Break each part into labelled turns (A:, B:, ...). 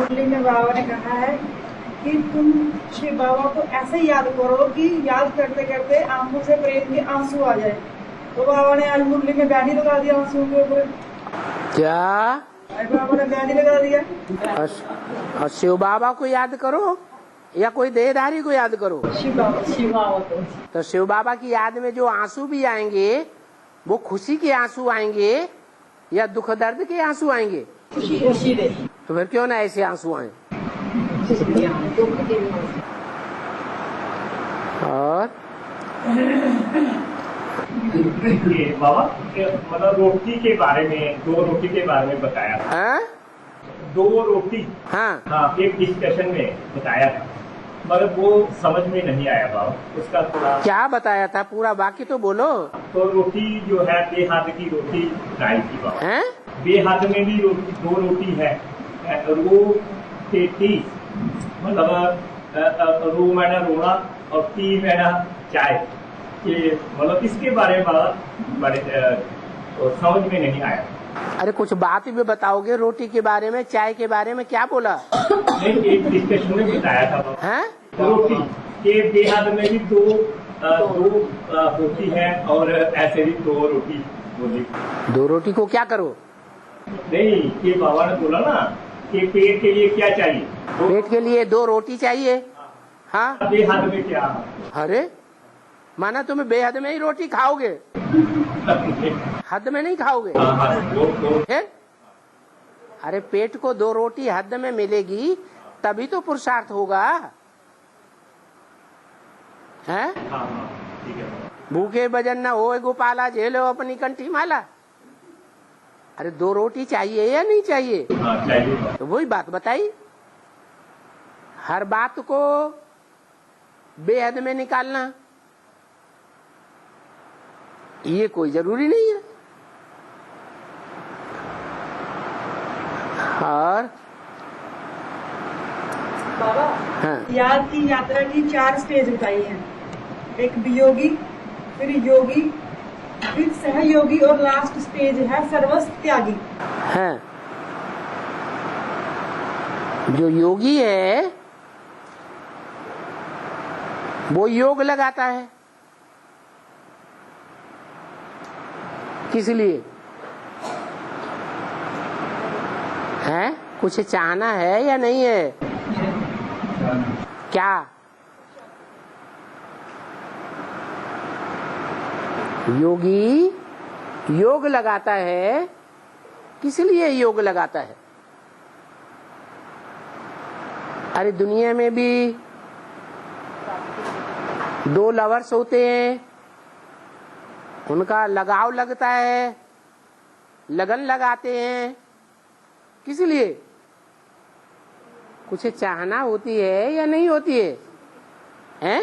A: मुरली में बाबा ने कहा है कि तुम शिव बाबा को ऐसे याद करो कि याद करते करते आंखों से प्रेम के आंसू आ जाए। तो बाबा ने आज मुरली में बैन ही लगा दिया आंसुओं के ऊपर।
B: क्या?
A: आज बाबा ने बैन ही लगा दिया।
B: और शिव बाबा को याद करो या कोई देहधारी को याद करो?
A: शिव बाबा
B: तो शिव बाबा की याद में जो आंसू भी आएंगे वो खुशी के आंसू आएंगे या दुख दर्द के आंसू आएंगे?
A: खुशी दे।
B: तो फिर क्यों ना ऐसे आंसू आए? और
C: बाबा मतलब रोटी के बारे में, 2 रोटी के बारे में बताया था।
B: हाँ?
C: 2 रोटी
B: हाँ
C: एक डिस्कशन में बताया था, मगर वो समझ में नहीं आया बाबा। उसका थोड़ा
B: क्या बताया था? पूरा बाकी तो बोलो।
C: तो रोटी जो है बेहाद की रोटी गाय की बाबा
B: हैं?
C: बेहाद में भी रोटी 2 रोटी है। रो टी मतलब रो मैंने रोना और टी मैंने चाय के मतलब इसके बारे में बड़े समझ में नहीं आया।
B: अरे कुछ बात भी बताओगे रोटी के बारे में, चाय के बारे में? क्या बोला?
C: नहीं, एक डिस्कशन में बताया था
B: हैं?
C: रोटी के बेहद में भी 2 होती है और ऐसे भी 2 रोटी बोली।
B: 2 रोटी को क्या करो?
C: नहीं, ये बाबा ने बोला ना कि पेट के लिए क्या चाहिए?
B: पेट के लिए 2 रोटी चाहिए। हाँ,
C: बेहद में क्या?
B: अरे माना तुम्हें बेहद में ही रोटी खाओगे, हद में नहीं खाओगे। फिर अरे पेट को 2 रोटी हद में मिलेगी तभी तो पुरुषार्थ होगा। हैं?
C: ठीक है।
B: भूखे भजन न होए गोपाला, झेलो अपनी कंठी माला। अरे 2 रोटी चाहिए या नहीं चाहिए?
C: चाहिए।
B: तो वही बात बताई। हर बात को बेहद में निकालना ये कोई जरूरी नहीं है। और
A: बाबा
B: हाँ,
A: याद की यात्रा की 4 स्टेज बताई हैं। एक वियोगी, फिर योगी, फिर सहयोगी और लास्ट स्टेज है सर्वस्व त्यागी।
B: हाँ। जो योगी है वो योग लगाता है। किस लिए? है कुछ चाहना है या नहीं है? क्या? योगी योग लगाता है। किस लिए योग लगाता है? अरे दुनिया में भी 2 लवर्स होते हैं, उनका लगाव लगता है, लगन लगाते हैं। किस लिए? कुछ चाहना होती है या नहीं होती है? हैं?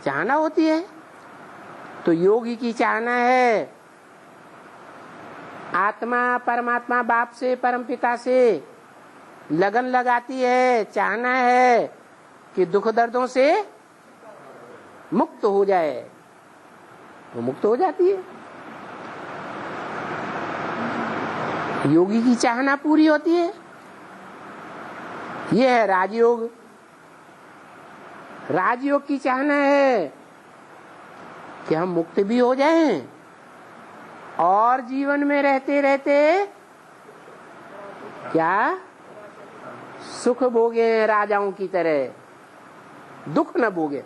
B: चाहना होती है। तो योगी की चाहना है आत्मा परमात्मा बाप से, परम पिता से लगन लगाती है, चाहना है कि दुख दर्दों से मुक्त हो जाए, वो मुक्त हो जाती है। योगी की चाहना पूरी होती है। यह है राजयोग। राजयोग की चाहना है कि हम मुक्त भी हो जाएं और जीवन में रहते रहते क्या सुख भोगे राजाओं की तरह, दुख न भोगे।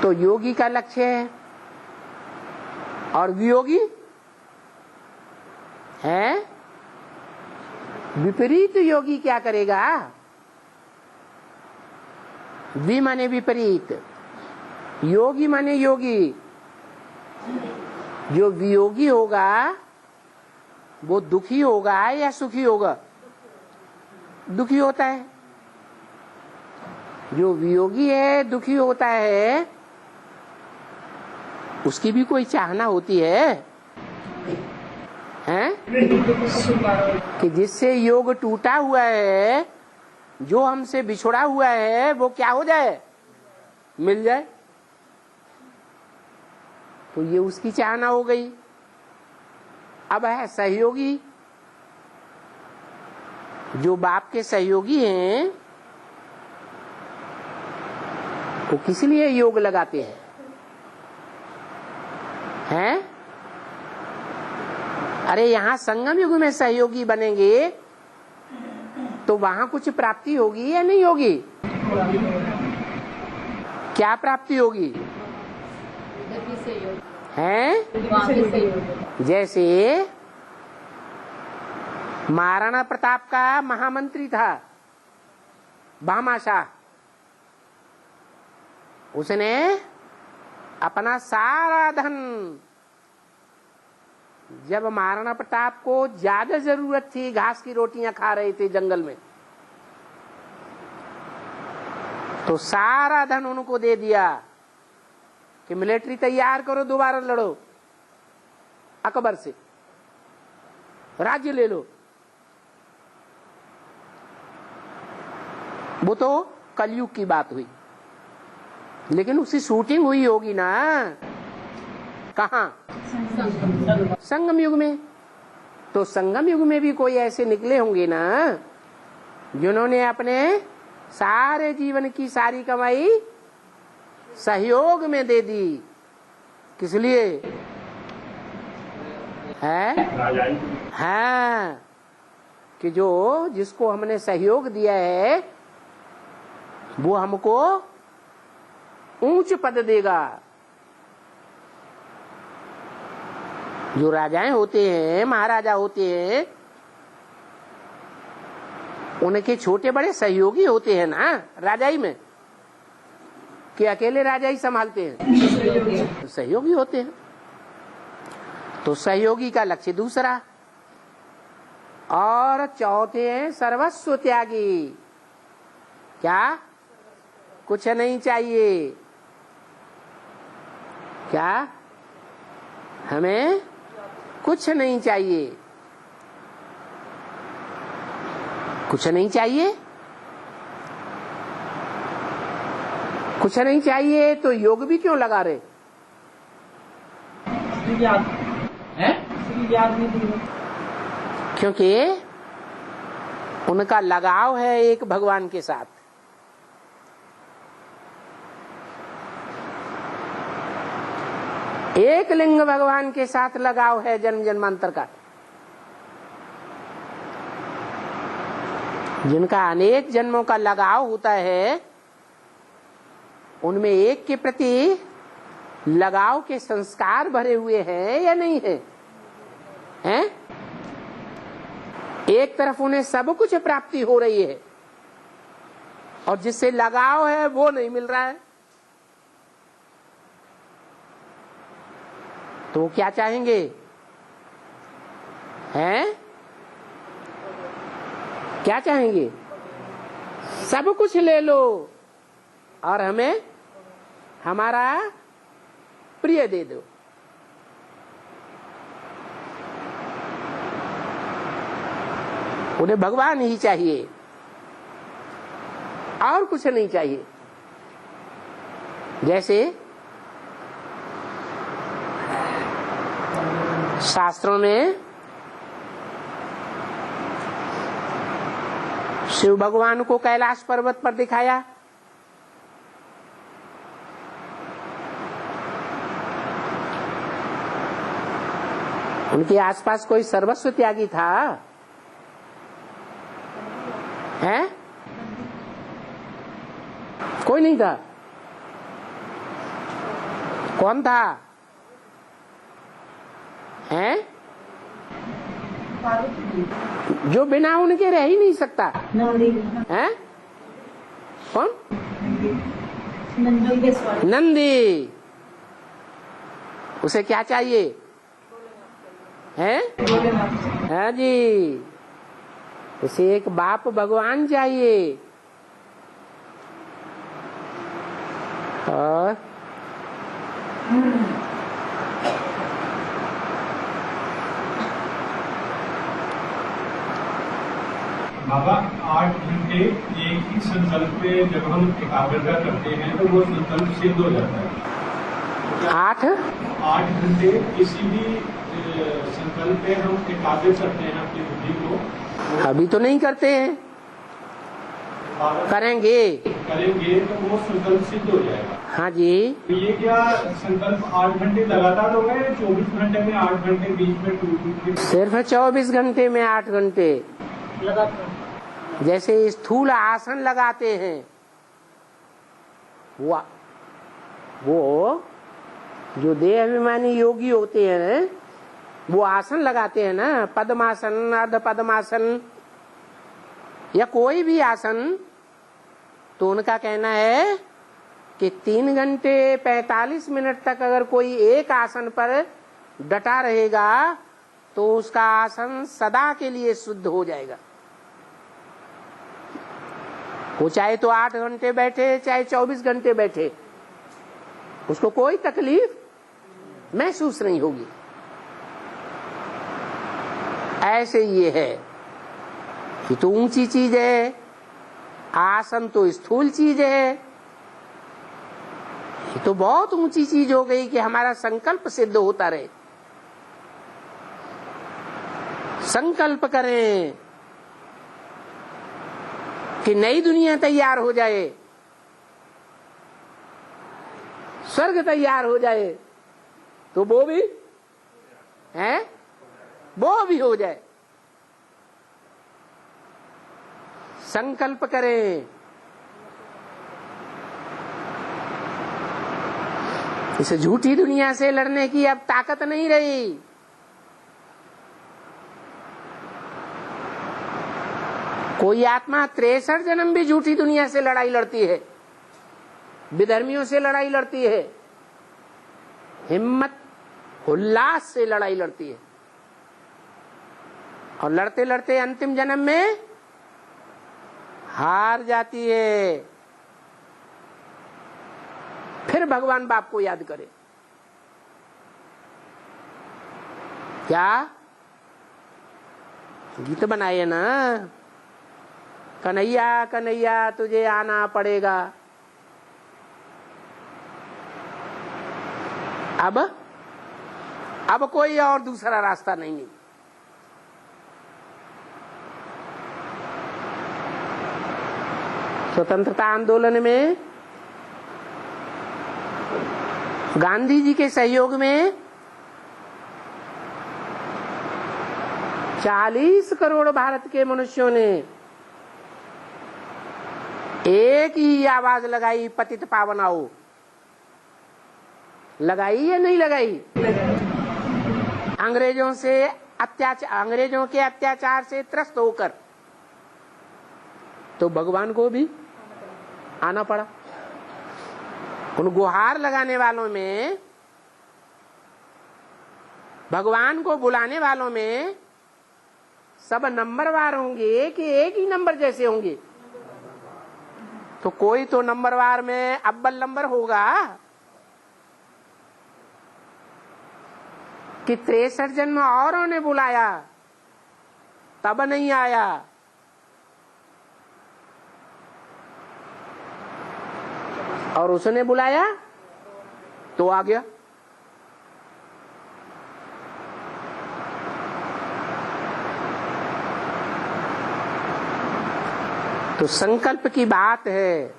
B: तो योगी का लक्ष्य है। और वियोगी है विपरीत। योगी क्या करेगा? वि माने विपरीत, योगी माने योगी। जो वियोगी होगा वो दुखी होगा या सुखी होगा? दुखी होता है। जो वियोगी है दुखी होता है, उसकी भी कोई चाहना होती है हैं? कि जिससे योग टूटा हुआ है, जो हमसे बिछड़ा हुआ है, वो क्या हो जाए? मिल जाए। तो ये उसकी चाहना हो गई। अब है सहयोगी। जो बाप के सहयोगी हैं वो किस लिए योग लगाते हैं? अरे यहाँ संगम युग में सहयोगी बनेंगे तो वहां कुछ प्राप्ति होगी या नहीं होगी? क्या प्राप्ति होगी? हैं? जैसे महाराणा प्रताप का महामंत्री था भामाशाह, उसने अपना सारा धन, जब महाराणा प्रताप को ज्यादा जरूरत थी, घास की रोटियां खा रहे थे जंगल में, तो सारा धन उनको दे दिया कि मिलिट्री तैयार करो, दोबारा लड़ो, अकबर से राज्य ले लो। वो तो कलयुग की बात हुई, लेकिन उसकी शूटिंग हुई होगी ना कहाँ? संगम युग में। तो संगम युग में भी कोई ऐसे निकले होंगे ना जिन्होंने अपने सारे जीवन की सारी कमाई सहयोग में दे दी। किस लिए है? हाँ, कि जो जिसको हमने सहयोग दिया है वो हमको ऊंच पद देगा। जो राजाएं होते हैं, महाराजा होते हैं, उनके छोटे बड़े सहयोगी होते हैं ना राजाई में, कि अकेले राजा ही संभालते हैं? सहयोगी होते हैं। तो सहयोगी का लक्ष्य दूसरा। और चौथे हैं सर्वस्व त्यागी। क्या? कुछ नहीं चाहिए। क्या? हमें कुछ नहीं चाहिए। कुछ नहीं चाहिए, कुछ नहीं चाहिए तो योग भी क्यों लगा रहे? क्योंकि उनका लगाव है एक भगवान के साथ। एक लिंग भगवान के साथ लगाव है जन्म जन्मांतर का। जिनका अनेक जन्मों का लगाव होता है, उनमें एक के प्रति लगाव के संस्कार भरे हुए हैं या नहीं है? हैं? एक तरफ उन्हें सब कुछ प्राप्ति हो रही है और जिससे लगाव है वो नहीं मिल रहा है, तो क्या चाहेंगे? हैं? क्या चाहेंगे? सब कुछ ले लो और हमें हमारा प्रिय दे दो। उन्हें भगवान ही चाहिए और कुछ नहीं चाहिए। जैसे शास्त्रों में शिव भगवान को कैलाश पर्वत पर दिखाया, उनके आसपास कोई सर्वस्व त्यागी था? हैं? कोई नहीं था। कौन था? हैं? जो बिना उनके रह ही नहीं सकता। हैं? कौन? नंदी। उसे क्या चाहिए? हैं? हाँ जी, उसे एक बाप भगवान चाहिए। और
D: बाबा 8 घंटे एक ही संकल्प पे जब हम एकाग्रता करते हैं तो वो संकल्प सिद्ध हो जाता है।
B: 8
D: घंटे किसी भी संकल्प पे हम एकाग्र करते हैं अपनी बुद्धि को,
B: अभी तो नहीं करते हैं, करेंगे
D: तो वो संकल्प सिद्ध हो जाएगा।
B: हाँ जी।
D: तो ये क्या संकल्प 8 घंटे लगातार होगा या 24 घंटे में 8 घंटे बीच में टूट?
B: सिर्फ 24 घंटे में 8 घंटे लगातार। जैसे स्थूल आसन लगाते हैं, वो जो देह अभिमानी योगी होते हैं वो आसन लगाते हैं ना, पद्मासन, अर्ध पद्मासन या कोई भी आसन, तो उनका कहना है कि 3 घंटे 45 मिनट तक अगर कोई एक आसन पर डटा रहेगा तो उसका आसन सदा के लिए शुद्ध हो जाएगा। वो चाहे तो 8 घंटे बैठे चाहे 24 घंटे बैठे, उसको कोई तकलीफ महसूस नहीं होगी। ऐसे ये है कि तो ऊंची चीज है, आसन तो स्थूल चीज है, ये तो बहुत ऊंची चीज हो गई कि हमारा संकल्प सिद्ध होता रहे। संकल्प करें कि नई दुनिया तैयार हो जाए, स्वर्ग तैयार हो जाए, तो वो भी है, वो भी हो जाए। संकल्प करें। इस झूठी दुनिया से लड़ने की अब ताकत नहीं रही। कोई आत्मा 63 जन्म भी झूठी दुनिया से लड़ाई लड़ती है, विधर्मियों से लड़ाई लड़ती है, हिम्मत उल्लास से लड़ाई लड़ती है, और लड़ते लड़ते अंतिम जन्म में हार जाती है। फिर भगवान बाप को याद करे। क्या गीत बनाए ना, कन्हैया कन्हैया तुझे आना पड़ेगा। अब कोई और दूसरा रास्ता नहीं है। स्वतंत्रता आंदोलन में गांधी जी के सहयोग में 40 करोड़ भारत के मनुष्यों ने एक ही आवाज लगाई, पतित पावन आओ। लगाई या नहीं लगाई? अंग्रेजों के अत्याचार से त्रस्त होकर तो भगवान को भी आना पड़ा। उन गुहार लगाने वालों में, भगवान को बुलाने वालों में सब नंबरवार होंगे कि एक ही नंबर जैसे होंगे? तो कोई तो नंबरवार में अव्वल नंबर होगा कि 63 जन्म औरों ने बुलाया तब नहीं आया। और उसने बुलाया तो आ गया। तो संकल्प की बात है।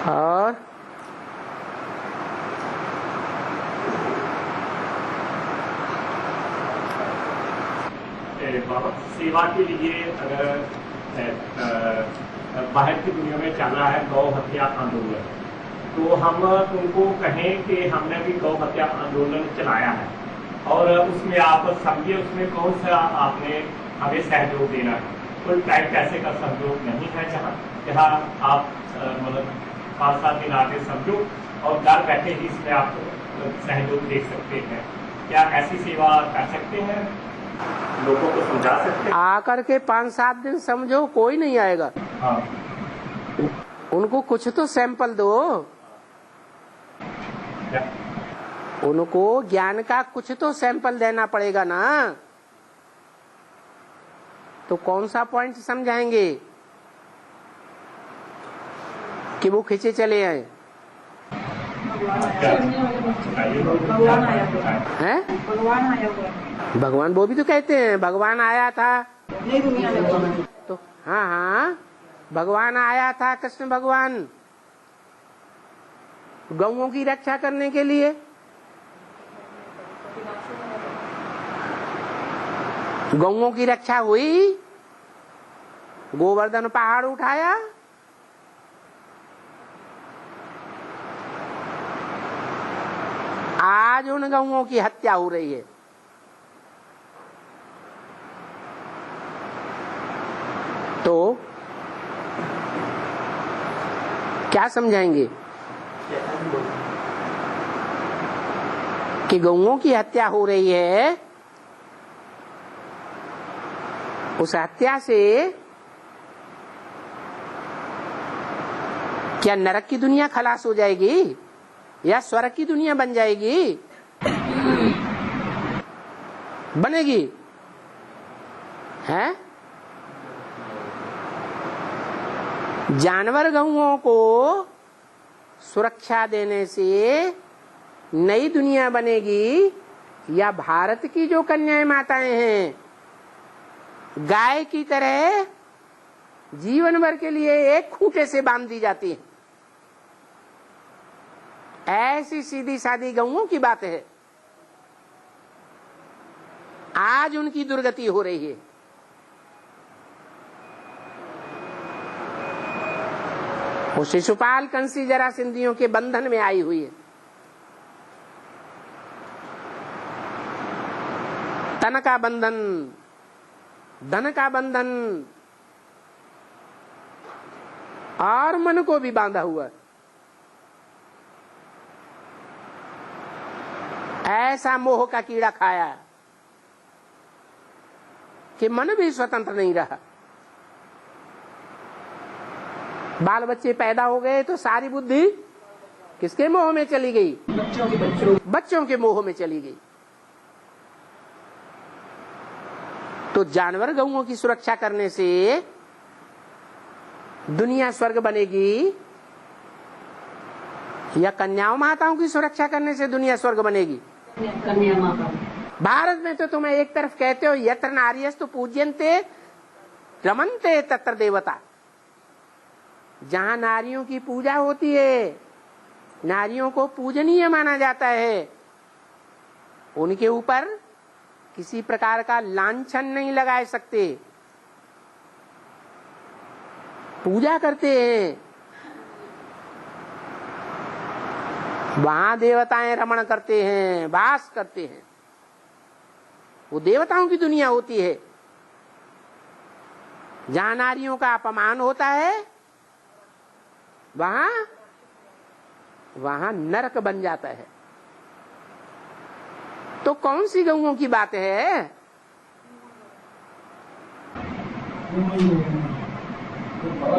B: और
C: बाबा, सेवा के लिए अगर बाहर की दुनिया में चल रहा है गौ हत्या आंदोलन, तो हम उनको कहें कि हमने भी गौ हत्या आंदोलन चलाया है और उसमें आप समझिए उसमें कौन सा आपने हमें सहयोग देना है। कोई टाइप पैसे का सहयोग नहीं है, जहाँ आप मतलब 5-7 दिन आगे समझो और घर बैठे ही इसमें आप सहयोग दे सकते हैं। क्या ऐसी सेवा कर सकते हैं? लोगों को समझा सकते हैं?
B: आकर के 5-7 दिन समझो, कोई नहीं आएगा।
C: हाँ।
B: उनको कुछ तो सैंपल दो, उनको ज्ञान का कुछ तो सैंपल देना पड़ेगा ना। तो कौन सा पॉइंट समझाएंगे कि वो खींचे चले आए? हैं? भगवान वो भी तो कहते हैं भगवान आया था
A: नई दुनिया में बनाना।
B: तो हाँ हाँ भगवान आया था, कृष्ण भगवान गौओं की रक्षा करने के लिए। गौओं की रक्षा हुई, गोवर्धन पहाड़ उठाया, आज उन गौओं की हत्या हो रही है। तो क्या समझाएंगे कि गौओं की हत्या हो रही है, उस हत्या से क्या नरक की दुनिया खलास हो जाएगी या स्वर्ग की दुनिया बन जाएगी? बनेगी है? जानवर गौओं को सुरक्षा देने से नई दुनिया बनेगी या भारत की जो कन्याएं माताएं हैं गाय की तरह जीवन भर के लिए एक खूंटे से बांध दी जाती है? ऐसी सीधी सादी गौओं की बात है। आज उनकी दुर्गति हो रही है। वो शिशुपाल कंसी जरासंधियों के बंधन में आई हुई है। तन का बंधन, धन का बंधन और मन को भी बांधा हुआ है। ऐसा मोह का कीड़ा खाया कि मन भी स्वतंत्र नहीं रहा। बाल बच्चे पैदा हो गए तो सारी बुद्धि किसके मोह में चली गई? बच्चों के मोह में चली गई। तो जानवर गौओं की सुरक्षा करने से दुनिया स्वर्ग बनेगी या कन्याओं माताओं की सुरक्षा करने से दुनिया स्वर्ग बनेगी?
E: कन्या माता।
B: भारत में तो तुम्हें एक तरफ कहते हो यत्र नार्यस्तु पूज्यन्ते रमन्ते तत्र देवता। जहां नारियों की पूजा होती है, नारियों को पूजनीय माना जाता है, उनके ऊपर किसी प्रकार का लांछन नहीं लगा सकते। पूजा करते हैं, वहां देवताएं रमण करते हैं, वास करते हैं। वो देवताओं की दुनिया होती है। जहां नारियों का अपमान होता है वहां नरक बन जाता है। तो कौन सी गौओं की बात है?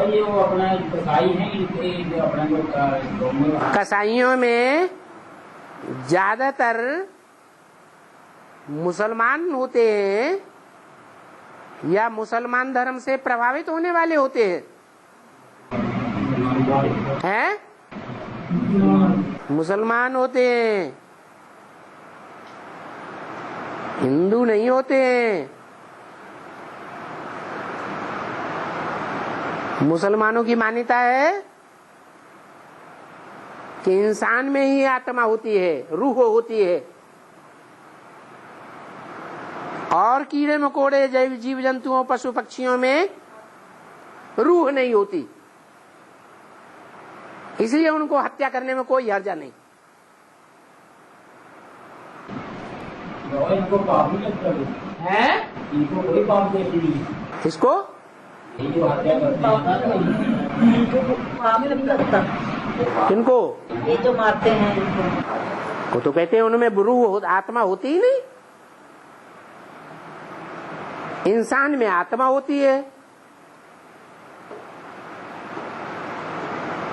E: ये वो अपना कसाई है, इनके अपना
B: कसाईयों में ज्यादातर मुसलमान होते हैं या मुसलमान धर्म से प्रभावित होने वाले होते हैं? हैं? मुसलमान होते हैं, हिंदू नहीं होते हैं। मुसलमानों की मान्यता है कि इंसान में ही आत्मा होती है, रूह होती है, और कीड़े मकोड़े जीव जंतुओं पशु पक्षियों में रूह नहीं होती। इसलिए उनको हत्या करने में कोई हर्जा नहीं।
E: इनको पाप नहीं लगता है, इनको कोई पाप नहीं।
B: इसको
E: जो हत्या करते
A: नहीं लगता।
B: किनको?
A: ये जो मारते हैं इनको।
B: वो तो कहते हैं उनमें रूह आत्मा होती ही नहीं। इंसान में आत्मा होती है।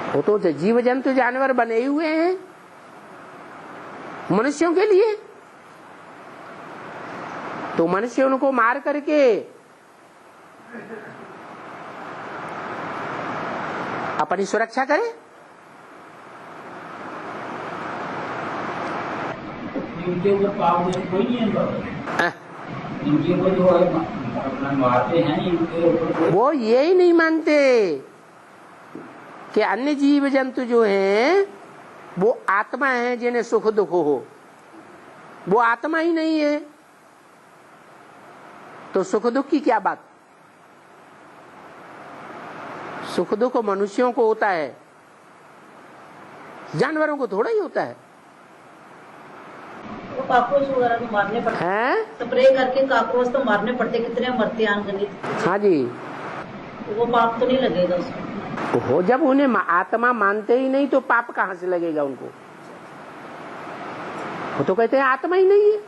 B: वो तो जीव जंतु जानवर बने हुए हैं मनुष्यों के लिए। तो मनुष्य उनको मार करके अपनी सुरक्षा करे।
E: इनके ऊपर पाप कोई नहीं है। इनके ऊपर जो अपना मारते हैं इनके ऊपर
B: वो यही नहीं मानते कि अन्य जीव जंतु जो हैं वो आत्मा है जिन्हें सुख दुख हो। वो आत्मा ही नहीं है तो सुख दुख की क्या बात। सुख दुख मनुष्यों को होता है, जानवरों को थोड़ा ही होता है।
F: वो काकरोच वगैरह तो मारने पड़ते
B: हैं,
F: स्प्रे करके काकरोच तो मारने पड़ते, कितने मरते हैं अनगिनत।
B: हाँ जी,
F: वो पाप तो नहीं लगेगा उसको।
B: हो जब उन्हें आत्मा मानते ही नहीं तो पाप कहाँ से लगेगा उनको। वो तो कहते हैं आत्मा ही नहीं है।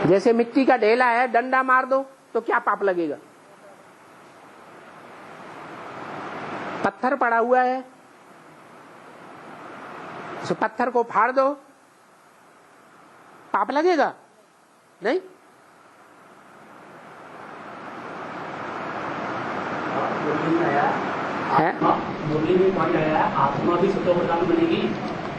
B: जैसे मिट्टी का ढेला है, डंडा मार दो तो क्या पाप लगेगा। पत्थर पड़ा हुआ है, उस पत्थर को फाड़ दो, पाप लगेगा नहीं।
E: मुरली में पानी आया, आत्मा भी सतो प्रधान बनेगी,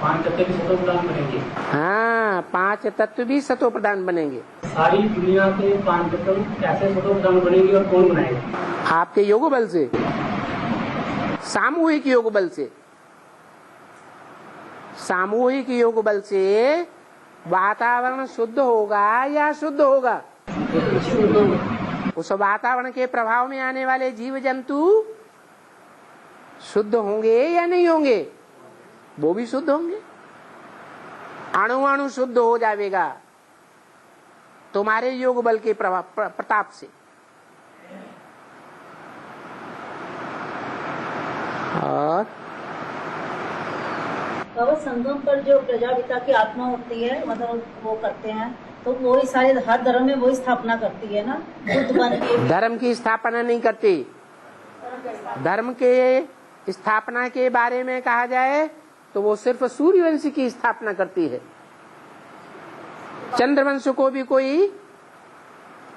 E: 5 तत्व भी सतो प्रधान बनेंगे।
B: हाँ, 5 तत्व भी सतो प्रधान बनेंगे।
E: सारी दुनिया के 5 तत्व कैसे सतो प्रधान बनेगी और कौन बनाएगा?
B: आपके योग बल से, सामूहिक योग बल से। सामूहिक योग बल से वातावरण शुद्ध होगा या शुद्ध होगा। उस वातावरण के प्रभाव में आने वाले जीव जंतु शुद्ध होंगे या नहीं होंगे। वो भी शुद्ध होंगे। अणु अणु शुद्ध हो जाएगा तुम्हारे योग बल के प्रताप से। और
F: संगम पर जो प्रजापिता की आत्मा होती है, मतलब वो करते हैं तो वही सारे हर धर्म में वही स्थापना करती है ना, बुद्ध बन के।
B: धर्म की स्थापना नहीं करती। धर्म के स्थापना के बारे में कहा जाए तो वो सिर्फ सूर्यवंश की स्थापना करती है। चंद्रवंश को भी कोई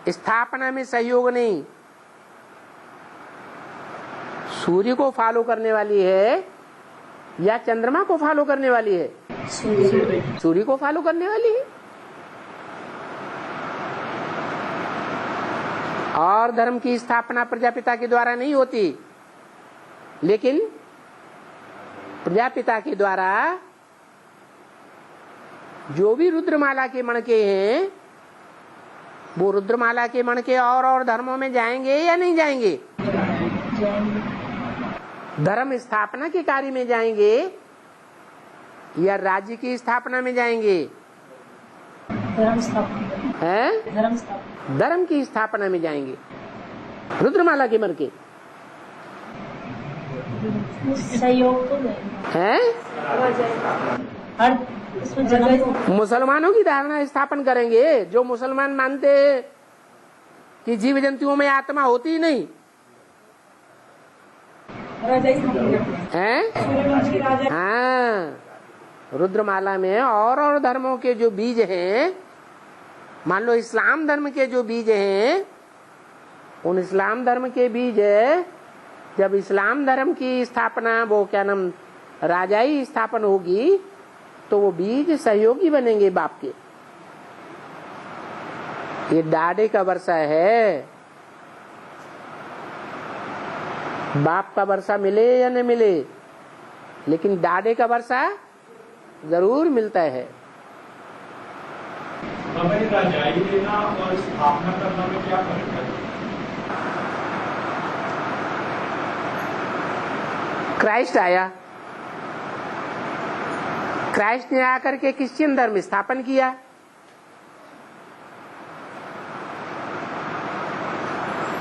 B: स्थापना में सहयोग नहीं। सूर्य को फॉलो करने वाली है या चंद्रमा को फॉलो करने वाली है। सूर्य को फॉलो करने वाली है। और धर्म की स्थापना प्रजापिता के द्वारा नहीं होती, लेकिन प्रजापिता के द्वारा जो भी रुद्रमाला के मणके हैं वो रुद्रमाला के मणके और धर्मों में जाएंगे या नहीं जाएंगे। धर्म स्थापना के कार्य में जाएंगे या राज्य की स्थापना में जाएंगे।
F: धर्म स्थापना
B: है, धर्म की स्थापना में जाएंगे। रुद्रमाला के मणके
F: सहयोग तो
B: है।
F: हर
B: मुसलमानों की धारणा स्थापन करेंगे। जो मुसलमान मानते हैं कि जीव जंतुओं में आत्मा होती ही नहीं है। हाँ, रुद्रमाला में और धर्मों के जो बीज हैं, मान लो इस्लाम धर्म के जो बीज हैं, उन इस्लाम धर्म के बीज जब इस्लाम धर्म की स्थापना, वो क्या नाम, राजाई स्थापन होगी तो वो बीज सहयोगी बनेंगे बाप के। ये डाडे का वर्षा है। बाप का वर्षा मिले या न मिले, लेकिन डाडे का वर्षा जरूर मिलता है।
D: राजाई लेना और स्थापना करना में क्या फर्क है?
B: क्राइस्ट आया, क्राइस्ट ने आकर के क्रिश्चियन धर्म स्थापन किया।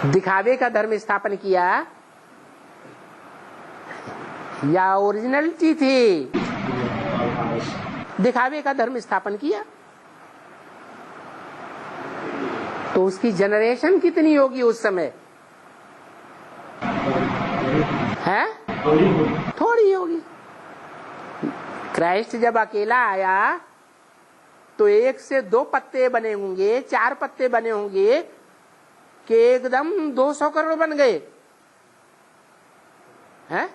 B: दिखावे का धर्म स्थापन किया या ओरिजिनलिटी थी। दिखावे का धर्म स्थापन किया तो उसकी जनरेशन कितनी होगी उस समय है? थोड़ी होगी। क्राइस्ट जब अकेला आया तो 1 से 2 पत्ते बने होंगे, 4 पत्ते बने होंगे कि एकदम 200 करोड़ बन गए हैं?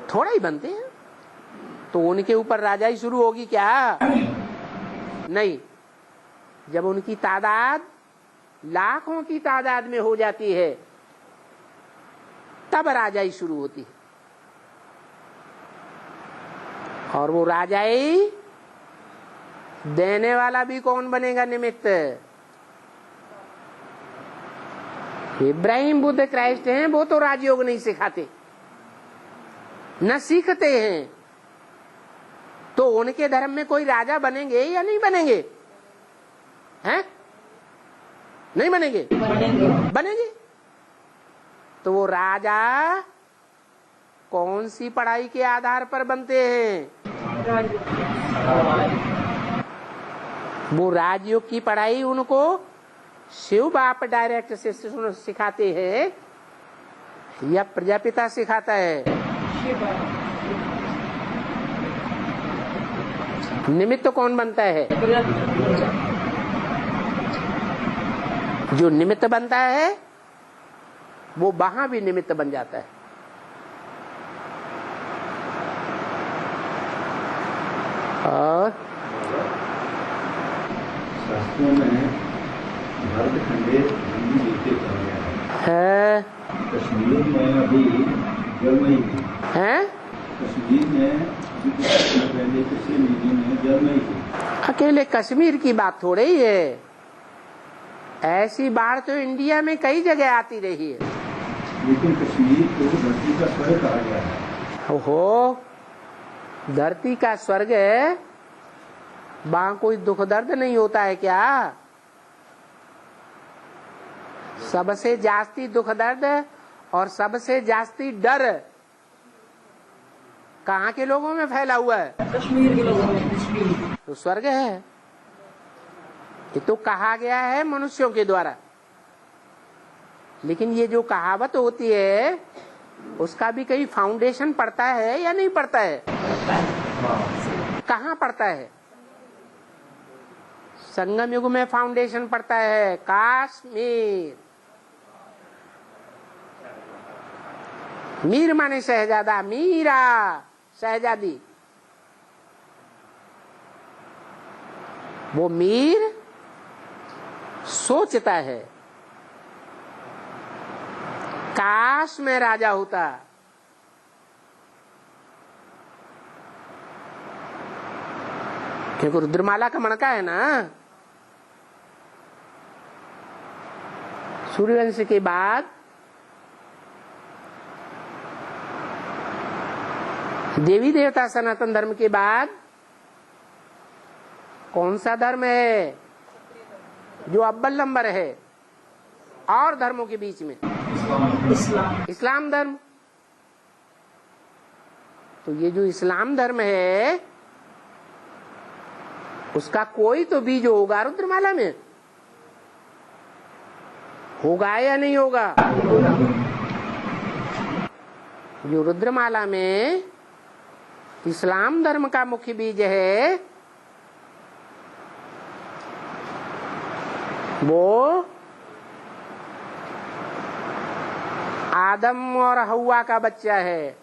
B: थोड़ा ही बनते हैं। तो उनके ऊपर राजाई शुरू होगी क्या? नहीं, जब उनकी तादाद लाखों की तादाद में हो जाती है तब राजाई शुरू होती है। और वो राजाई देने वाला भी कौन बनेगा निमित्त? इब्राहिम बुद्ध क्राइस्ट हैं, वो तो राजयोग नहीं सिखाते न सीखते हैं, तो उनके धर्म में कोई राजा बनेंगे या नहीं बनेंगे? हैं? नहीं बनेंगे? बनेंगे। तो वो राजा कौन सी पढ़ाई के आधार पर बनते हैं? वो राजयोग की पढ़ाई उनको शिव बाप डायरेक्ट से सिखाते हैं या प्रजापिता सिखाता है? निमित्त कौन बनता है? जो निमित्त बनता है वो वहां भी निमित्त बन जाता है। और
D: शास्त्रों में भारत खंडे हिंदी लिखते चला गया है। कश्मीर में अभी जल नहीं थी।
B: है
D: कश्मीर में पहले पिछले नीति में जल नहीं थी।
B: अकेले कश्मीर की बात थोड़ी ही है, ऐसी बाढ़ तो इंडिया में कई जगह आती रही है।
D: लेकिन कश्मीर को धरती का स्वर्ग कहा गया है।
B: ओहो, धरती का स्वर्ग है, वहां कोई दुख दर्द नहीं होता है क्या? सबसे जास्ती दुख दर्द और सबसे जास्ती डर कहाँ के लोगों में फैला हुआ है?
F: कश्मीर के लोगों में।
B: तो स्वर्ग है, ये तो कहा गया है मनुष्यों के द्वारा। लेकिन ये जो कहावत होती है उसका भी कहीं फाउंडेशन पड़ता है या नहीं पड़ता है? कहाँ पड़ता है? संगम युग में फाउंडेशन पड़ता है कश्मीर। मीर माने शहजादा, मीरा शहजादी। वो मीर सोचता है काश में राजा होता। क्योंकि रुद्रमाला का मणका है ना। सूर्यवंश के बाद देवी देवता सनातन धर्म के बाद कौन सा धर्म है जो अव्वल नंबर है और धर्मों के बीच में? इस्लाम धर्म। तो ये जो इस्लाम धर्म है उसका कोई तो बीज होगा रुद्रमाला में, होगा या नहीं होगा? जो रुद्रमाला में इस्लाम धर्म का मुख्य बीज है वो आदम और हव्वा का बच्चा है।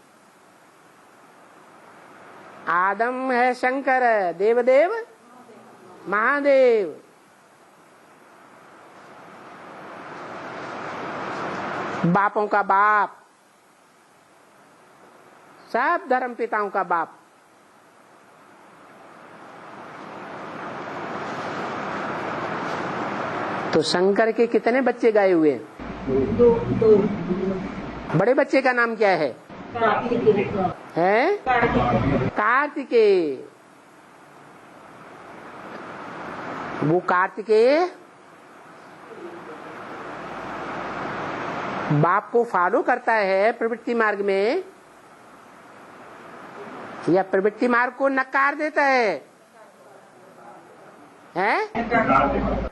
B: आदम है शंकर, देवदेव महादेव। बापों का बाप, सब धर्म पिताओं का बाप। तो शंकर के कितने बच्चे गाए हुए?
F: दो।
B: बड़े बच्चे का नाम क्या है? कार्तिकेय। वो कार्तिकेय बाप को फॉलो करता है प्रवृत्ति मार्ग में या प्रवृत्ति मार्ग को नकार देता है?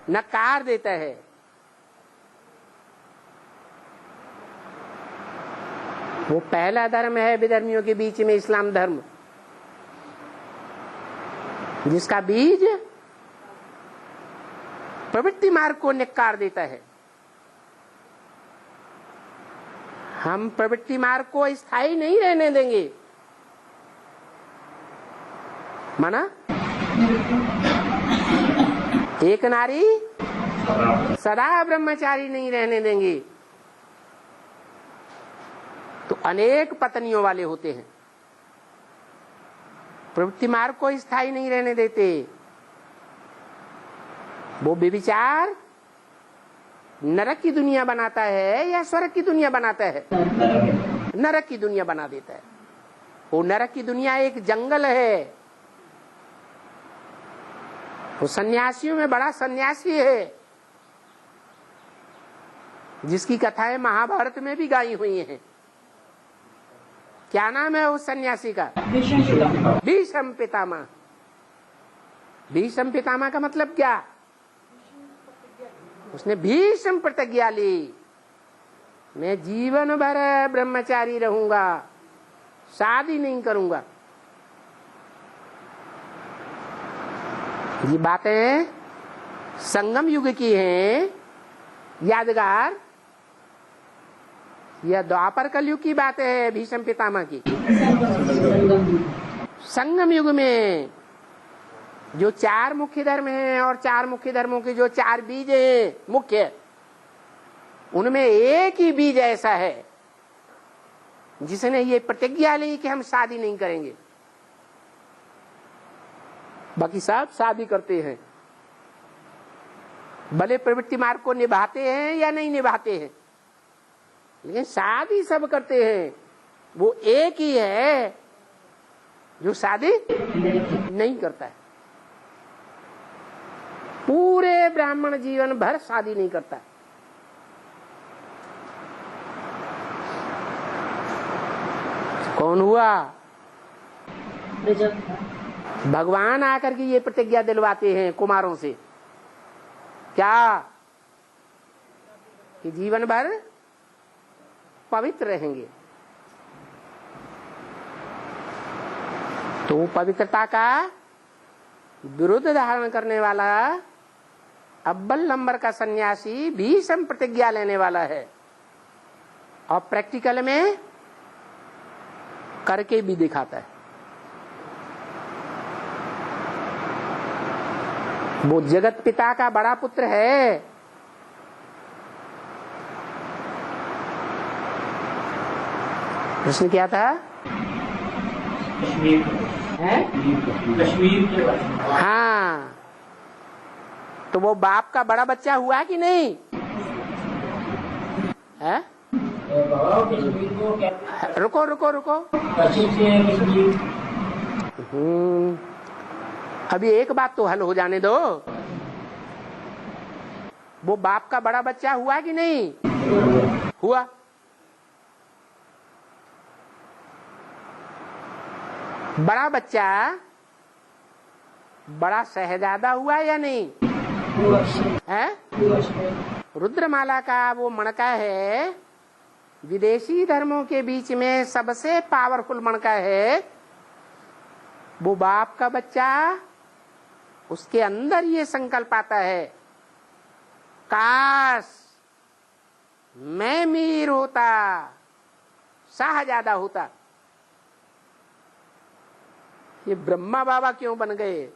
B: नकार देता है। वो पहला धर्म है विधर्मियों के बीच में इस्लाम धर्म, जिसका बीज प्रवृत्ति मार्ग को नकार देता है। हम प्रवृत्ति मार्ग को स्थायी नहीं रहने देंगे। माना एक नारी सदा ब्रह्मचारी नहीं रहने देंगे, तो अनेक पत्नियों वाले होते हैं। प्रवृत्ति मार्ग को स्थायी नहीं रहने देते। वो व्यभिचार नरक की दुनिया बनाता है या स्वर्ग की दुनिया बनाता है? नरक की दुनिया बना देता है। वो नरक की दुनिया एक जंगल है। वो सन्यासियों में बड़ा सन्यासी है, जिसकी कथाएं महाभारत में भी गाई हुई हैं। क्या नाम है उस सन्यासी का? भीष्म पितामह। भीष्म पितामह का मतलब क्या? उसने भीष्म प्रतिज्ञा ली, मैं जीवन भर ब्रह्मचारी रहूंगा, शादी नहीं करूंगा। ये बातें संगम युग की हैं यादगार, यह द्वापर कलयुग की बात है भीष्म पितामह की। संगम युग में जो 4 मुख्य धर्म हैं और 4 मुख्य धर्मों के जो 4 बीज हैं मुख्य, उनमें एक ही बीज ऐसा है जिसने ये प्रतिज्ञा ली कि हम शादी नहीं करेंगे। बाकी सब शादी करते हैं, भले प्रवृत्ति मार्ग को निभाते हैं या नहीं निभाते हैं, लेकिन शादी सब करते हैं। वो एक ही है जो शादी नहीं करता है। पूरे ब्राह्मण जीवन भर शादी नहीं करता। कौन हुआ? भगवान आकर के ये प्रतिज्ञा दिलवाते हैं कुमारों से, क्या? कि जीवन भर पवित्र रहेंगे। तो पवित्रता का विरुद्ध धारण करने वाला अव्वल नंबर का सन्यासी भीष्म प्रतिज्ञा लेने वाला है, और प्रैक्टिकल में करके भी दिखाता है। वो जगत पिता का बड़ा पुत्र है। प्रश्न क्या था?
E: कश्मीर के बारे में।
B: हाँ, तो वो बाप का बड़ा बच्चा हुआ कि नहीं है?
E: कश्मीर को क्या?
B: रुको रुको रुको,
E: पश्चिम से कश्मीर।
B: अभी एक बात तो हल हो जाने दो। वो बाप का बड़ा बच्चा हुआ कि नहीं हुआ? बड़ा बच्चा बड़ा शहजादा हुआ या नहीं है? रुद्रमाला का वो मणका है, विदेशी धर्मों के बीच में सबसे पावरफुल मणका है। वो बाप का बच्चा, उसके अंदर ये संकल्प आता है, काश मैं मीर होता, शाहजादा होता। ये ब्रह्मा बाबा क्यों बन गए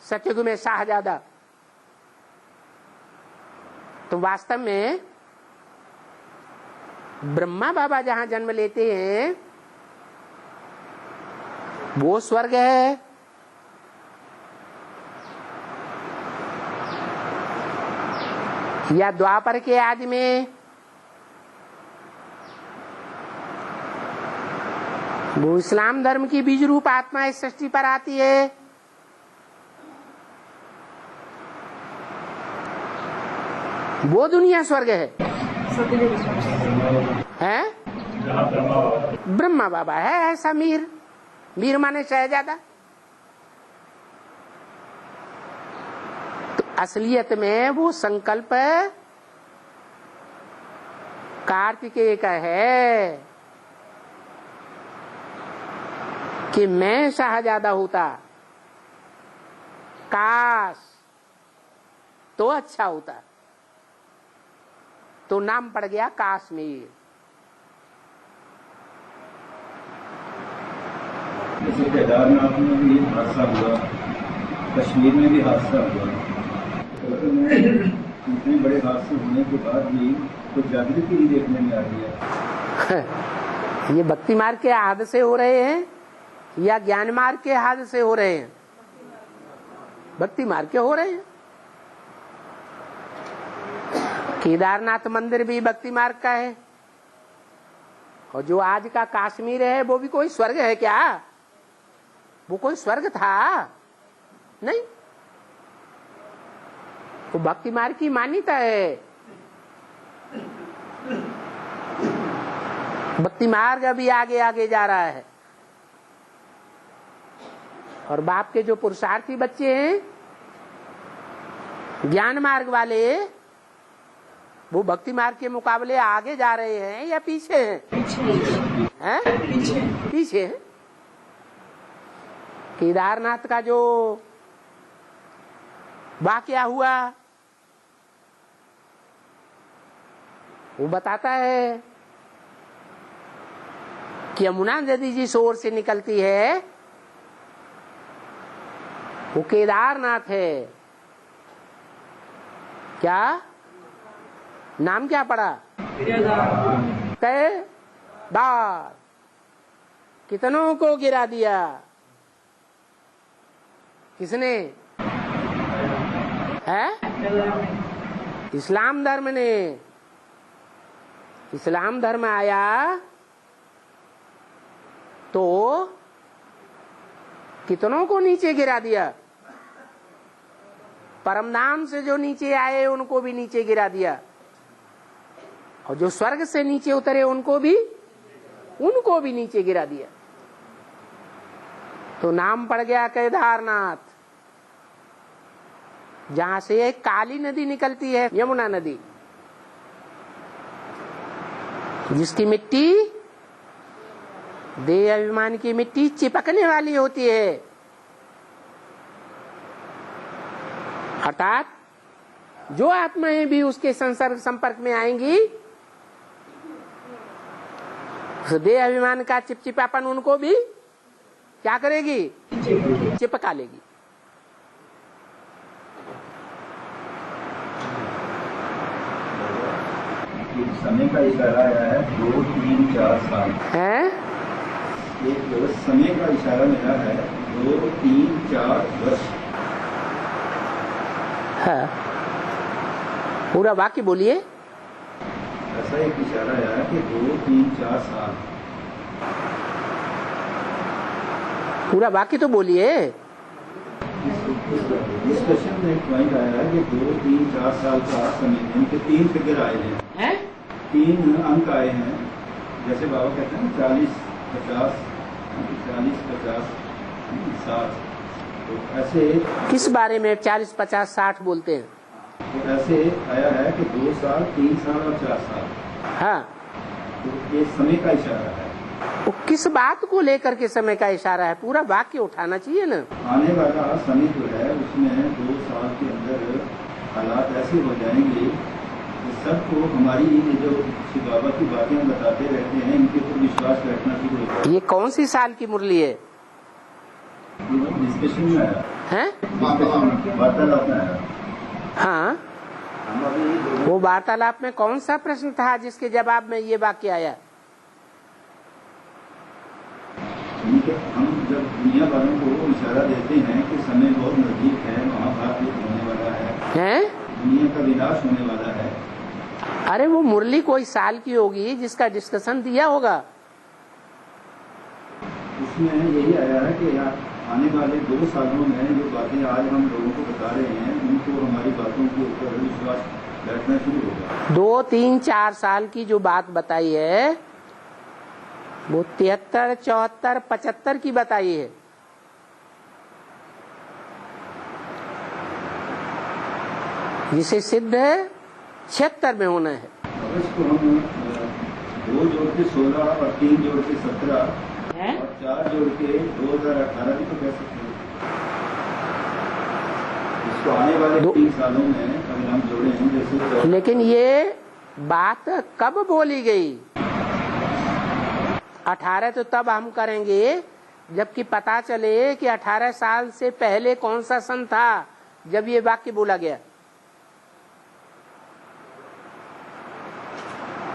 B: सतयुग में शाहजादा? तो वास्तव में ब्रह्मा बाबा जहां जन्म लेते हैं वो स्वर्ग है, या द्वापर के आदि में वो इस्लाम धर्म की बीज रूप आत्मा इस सृष्टि पर आती है। वो दुनिया स्वर्ग है? ब्रह्मा बाबा है ऐसा मीर। मीर माने शहजादा। तो असलियत में वो संकल्प कार्तिकेय का है कि मैं शाहजादा होता, काश तो अच्छा होता। तो नाम पड़ गया काश्मीर।
D: जैसे केदारनाथ में भी हादसा हुआ,
G: कश्मीर में भी हादसा हुआ, इतने बड़े हादसे होने के बाद भी कुछ जागृति नहीं देखने में आ रही है।
B: ये भक्ति मार्ग के हादसे हो रहे हैं या ज्ञान मार्ग के हादसे हो रहे हैं? भक्ति मार्ग के हो रहे हैं। केदारनाथ मंदिर भी भक्ति मार्ग का है, और जो आज का कश्मीर है वो भी कोई स्वर्ग है क्या? वो कोई स्वर्ग था? नहीं, वो भक्ति मार्ग की मान्यता है। भक्ति मार्ग अभी आगे आगे जा रहा है, और बाप के जो पुरुषार्थी बच्चे हैं ज्ञान मार्ग वाले, वो भक्ति मार्ग के मुकाबले आगे जा रहे हैं या पीछे हैं? पीछे हैं। केदारनाथ का जो वाकया हुआ वो बताता है कि यमुना नदी जिस ओर से निकलती है वो केदारनाथ है। क्या नाम क्या पड़ा? केदार। कितनों को गिरा दिया? किसने? है इस्लाम धर्म ने। इस्लाम धर्म आया तो कितनों को नीचे गिरा दिया। परमधाम से जो नीचे आए उनको भी नीचे गिरा दिया, और जो स्वर्ग से नीचे उतरे उनको भी नीचे गिरा दिया। तो नाम पड़ गया केदारनाथ, जहां से एक काली नदी निकलती है, यमुना नदी, जिसकी मिट्टी देह अभिमान की मिट्टी चिपकने वाली होती है। अर्थात जो आत्माएं भी उसके संपर्क में आएंगी, उस देह अभिमान का चिपचिपापन उनको भी क्या करेगी? चिपका लेगी।
G: समय का इशारा आया है 2, 3, 4 साल
B: है।
G: एक समय का इशारा मिला है 2, 3, 4 वर्ष।
B: हाँ, पूरा वाक्य बोलिए।
G: ऐसा एक इशारा आया है कि 2, 3, 4 साल।
B: पूरा वाक्य तो बोलिए।
G: डिस्कशन में एक पॉइंट आया है कि 2, 3, 4 साल का समय, इनके 3 फिगर आए हैं, 3 अंक आए हैं। जैसे बाबा कहते हैं 40, 50, 40, 50, 60। तो ऐसे
B: किस बारे में 40, 50, 60 बोलते हैं?
G: तो ऐसे आया है कि 2 साल, 3 साल और 4 साल।
B: हाँ,
G: तो ये समय का इशारा है।
B: वो किस बात को लेकर के समय का इशारा है? पूरा वाक्य उठाना चाहिए ना।
G: आने वाला समय जो है उसमें 2 साल के अंदर हालात ऐसे हो जाएंगे कि सबको हमारी ये जो शिव बाबा की बातें बताते रहते हैं इनके ऊपर विश्वास बैठना शुरू हो जाएगा।
B: ये कौन सी साल की मुरली है?
G: डिस्कशन में आया
B: है,
G: वार्तालाप में आया।
B: हाँ, वो वार्तालाप में कौन सा प्रश्न था जिसके जवाब में ये वाक्य आया?
G: हम जब दुनिया वालों को इशारा देते हैं कि समय बहुत नजदीक है, महाभारत युद्ध होने वाला है, दुनिया का विनाश होने वाला है।
B: अरे वो मुरली कोई साल की होगी जिसका डिस्कशन दिया होगा।
G: उसमें यही आया है कि आने वाले 2 सालों में जो बातें आज हम लोगों को बता रहे हैं उनको हमारी बातों के ऊपर विश्वास बैठना शुरू होगा।
B: 2, 3, 4 साल की जो बात बताई है वो 73, 74, 75 की बताई है। जिसे सिद्ध है 76 में होना है।
G: इसको हम 2 जोड़ के 16 और 3 जोड़ के 17 और 4 जोड़ के 2018 भी तो कह सकते हैं। इसको आने वाले 3 सालों में अगर हम जोड़े हैं जैसे।
B: लेकिन ये बात कब बोली गई? 18 तो तब हम करेंगे जबकि पता चले कि 18 साल से पहले कौन सा सन था जब ये वाक्य बोला गया।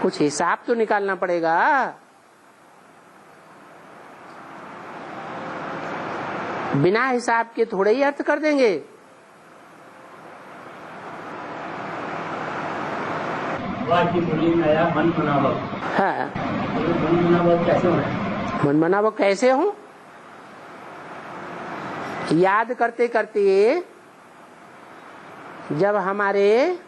B: कुछ हिसाब तो निकालना पड़ेगा। बिना हिसाब के थोड़े ही अर्थ कर देंगे।
E: की मुरली में आया मन मनावक।
B: हाँ,
E: मन मनावक कैसे हो रहा है?
B: मन मनावक कैसे हो? याद करते करते जब हमारे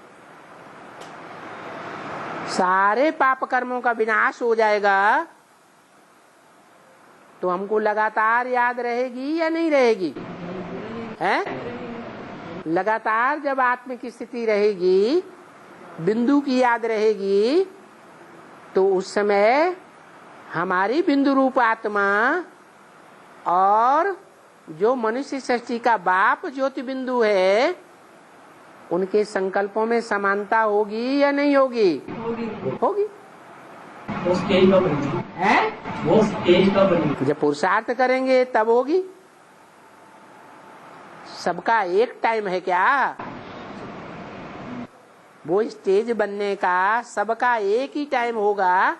B: सारे पाप कर्मों का विनाश हो जाएगा तो हमको लगातार याद रहेगी या नहीं रहेगी? हैं? लगातार जब आत्म की स्थिति रहेगी, बिंदु की याद रहेगी, तो उस समय हमारी बिंदु रूप आत्मा और जो मनुष्य सृष्टि का बाप ज्योति बिंदु है, उनके संकल्पों में समानता होगी या नहीं होगी? होगी।
E: वो स्टेज कब बनेगी? है? वो स्टेज कब बनेगी?
B: जब पुरुषार्थ करेंगे तब होगी। सबका एक टाइम है क्या? वो स्टेज बनने का सबका एक ही टाइम होगा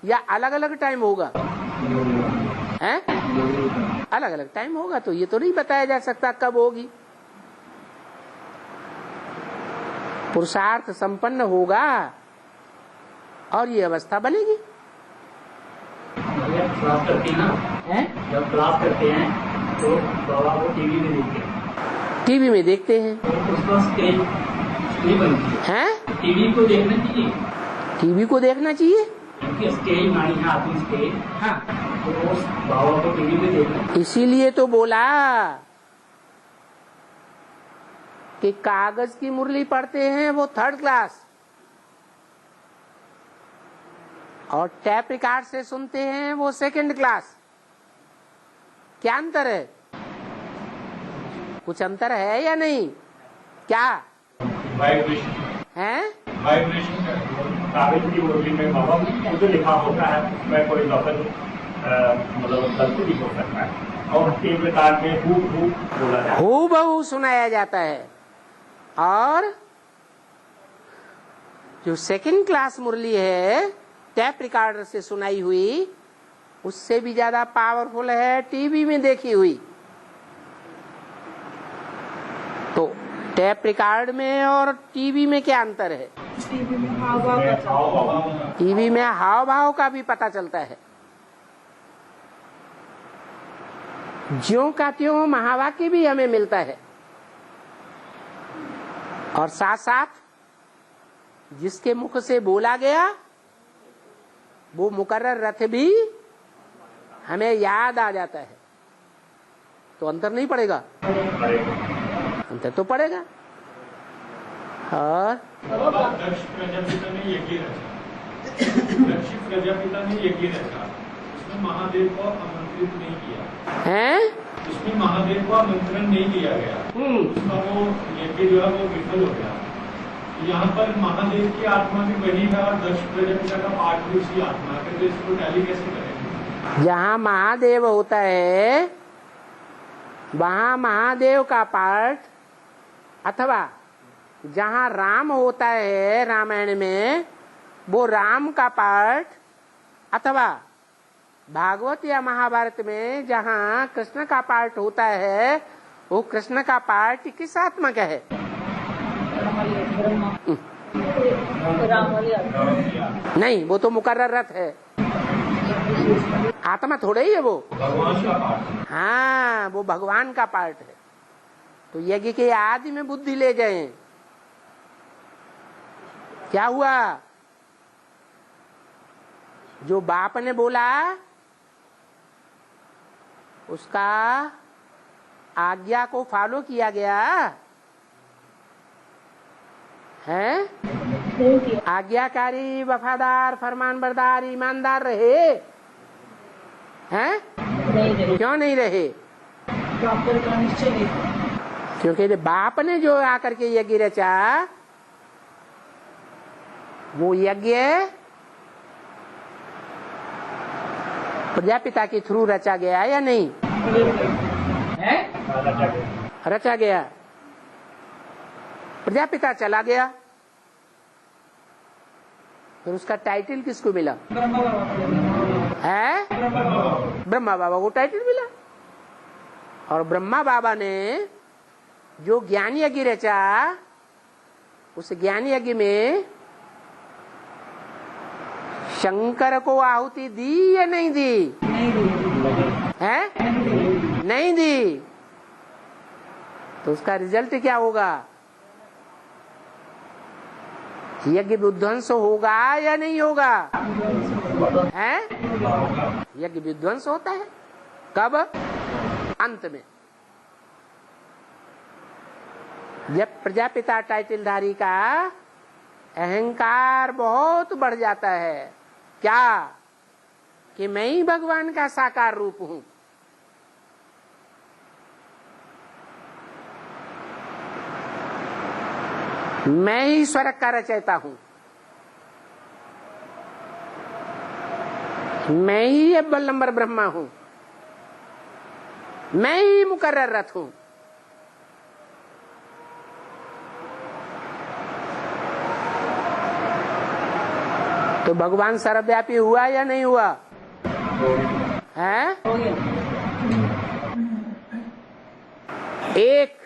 B: या अलग अलग टाइम होगा? हैं? अलग अलग टाइम होगा। तो ये तो नहीं बताया जा सकता कब होगी। पुरुषार्थ संपन्न होगा और ये अवस्था बनेगी।
E: क्लास करते हैं ना, जब क्लास करते हैं तो बाबा को टीवी में देखते हैं।
B: टीवी में देखते हैं
E: तो उसका स्टेज बनती है। टीवी को देखना चाहिए।
B: टीवी को देखना चाहिए
E: क्योंकि स्टेज मानी है आत्म स्टेज। हाँ, तो उस बाबा को टीवी में देखना।
B: इसीलिए तो बोला कि कागज की मुरली पढ़ते हैं वो 3rd क्लास और टैप रिकॉर्ड से सुनते हैं वो 2nd क्लास। क्या अंतर है? कुछ अंतर है या नहीं? क्या
C: वाइब्रेशन
B: है?
C: वाइब्रेशन कागज की मुरली में बाबा मुझे लिखा होता है, मैं कोई लफज मतलब गलती भी हो सकता है और टेप रिकॉर्ड में हूबहू बोला जाता है,
B: हूबहू सुनाया जाता है। और जो 2nd क्लास मुरली है टैप रिकॉर्डर से सुनाई हुई, उससे भी ज्यादा पावरफुल है टीवी में देखी हुई। तो टैप रिकॉर्ड में और टीवी में क्या अंतर है?
A: टीवी में हाव भाव का
B: टीवी में हाव भाव का भी पता चलता है। ज्यों का त्यों महावाक्य भी हमें मिलता है और साथ साथ जिसके मुख से बोला गया वो मुकर्रर रथ भी हमें याद आ जाता है। तो अंतर नहीं पड़ेगा? अंतर तो पड़ेगा। और
D: दक्ष प्रजापिता ने यज्ञ रचा। दक्ष प्रजापिता ने यज्ञ रचा, उसमें महादेव को आमंत्रित नहीं किया
B: हैं?
D: उसमें महादेव को आमंत्रण नहीं दिया गया। उसका वो यज्ञ जो है वो विफल हो गया। यहाँ पर महादेव की आत्मा भी वही है और दक्ष प्रजापिता का पाठ भी उसी आत्मा है, तो इसको टैली कैसे करेंगे?
B: जहाँ महादेव होता है वहाँ महादेव का पाठ, अथवा जहाँ राम होता है रामायण में वो राम का पाठ, अथवा भागवत या महाभारत में जहाँ कृष्ण का पाठ होता है वो कृष्ण का पाठ किस आत्मा का है? नहीं, वो तो मुकर्रर रथ है, आत्मा थोड़े ही है वो।
D: भगवान का पाठ।
B: हाँ, वो भगवान का पाठ है। तो यज्ञ के आदि में बुद्धि ले जाए, क्या हुआ? जो बाप ने बोला उसका आज्ञा को फॉलो किया गया है? आज्ञाकारी, वफादार, फरमानबरदार, ईमानदार रहे हैं? क्यों नहीं रहे? क्योंकि बाप ने जो आकर के यज्ञ रचा वो यज्ञ प्रजापिता के थ्रू रचा गया या नहीं? है? रचा गया। प्रजापिता चला गया, फिर उसका टाइटल किसको मिला? है ब्रह्मा बाबा को टाइटल मिला। और ब्रह्मा बाबा ने जो ज्ञान यज्ञ रचा, उस ज्ञान यज्ञ में शंकर को आहुति दी या नहीं दी? है? नहीं दी। तो उसका रिजल्ट क्या होगा? यज्ञ विध्वंस होगा या नहीं होगा? है? यज्ञ विध्वंस होता है कब? अंत में, जब प्रजापिता टाइटलधारी का अहंकार बहुत बढ़ जाता है, क्या कि मैं ही भगवान का साकार रूप हूं। मैं ही स्वर्ग का रचयिता हूं, मैं ही अव्वल नंबर ब्रह्मा हूं, मैं ही मुकर्रर रथ हूं। तो भगवान सर्वव्यापी हुआ या नहीं हुआ? है? एक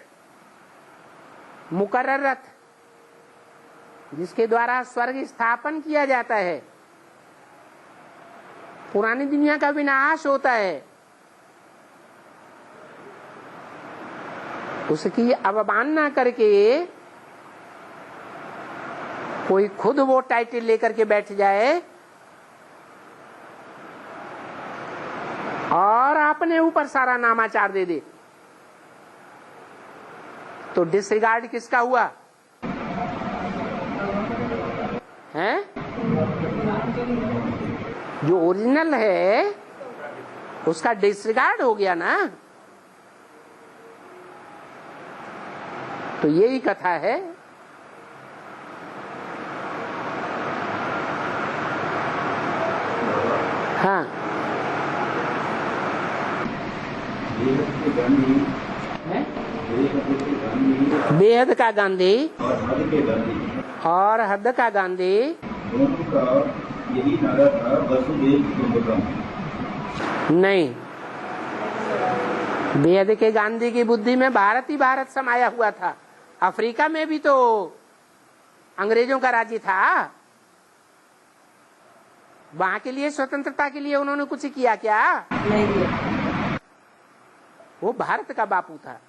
B: मुकर्रर रथ जिसके द्वारा स्वर्ग स्थापन किया जाता है, पुरानी दुनिया का विनाश होता है, उसकी अवमानना करके कोई खुद वो टाइटल लेकर के बैठ जाए और अपने ऊपर सारा नामाचार दे दे, तो डिसरिगार्ड किसका हुआ? है? जो ओरिजिनल है उसका डिसरिगार्ड हो गया ना। तो यही कथा है। हाँ, बेहद का गांधी और हद का गांधी
G: दोनों का यही नारा था, वसुदेव कुटुंबकम।
B: नहीं, बेहद के गांधी की बुद्धि में भारत ही भारत समाया हुआ था। अफ्रीका में भी तो अंग्रेजों का राज्य था। वहां के लिए स्वतंत्रता के लिए उन्होंने कुछ किया क्या? नहीं। वो भारत का बापू था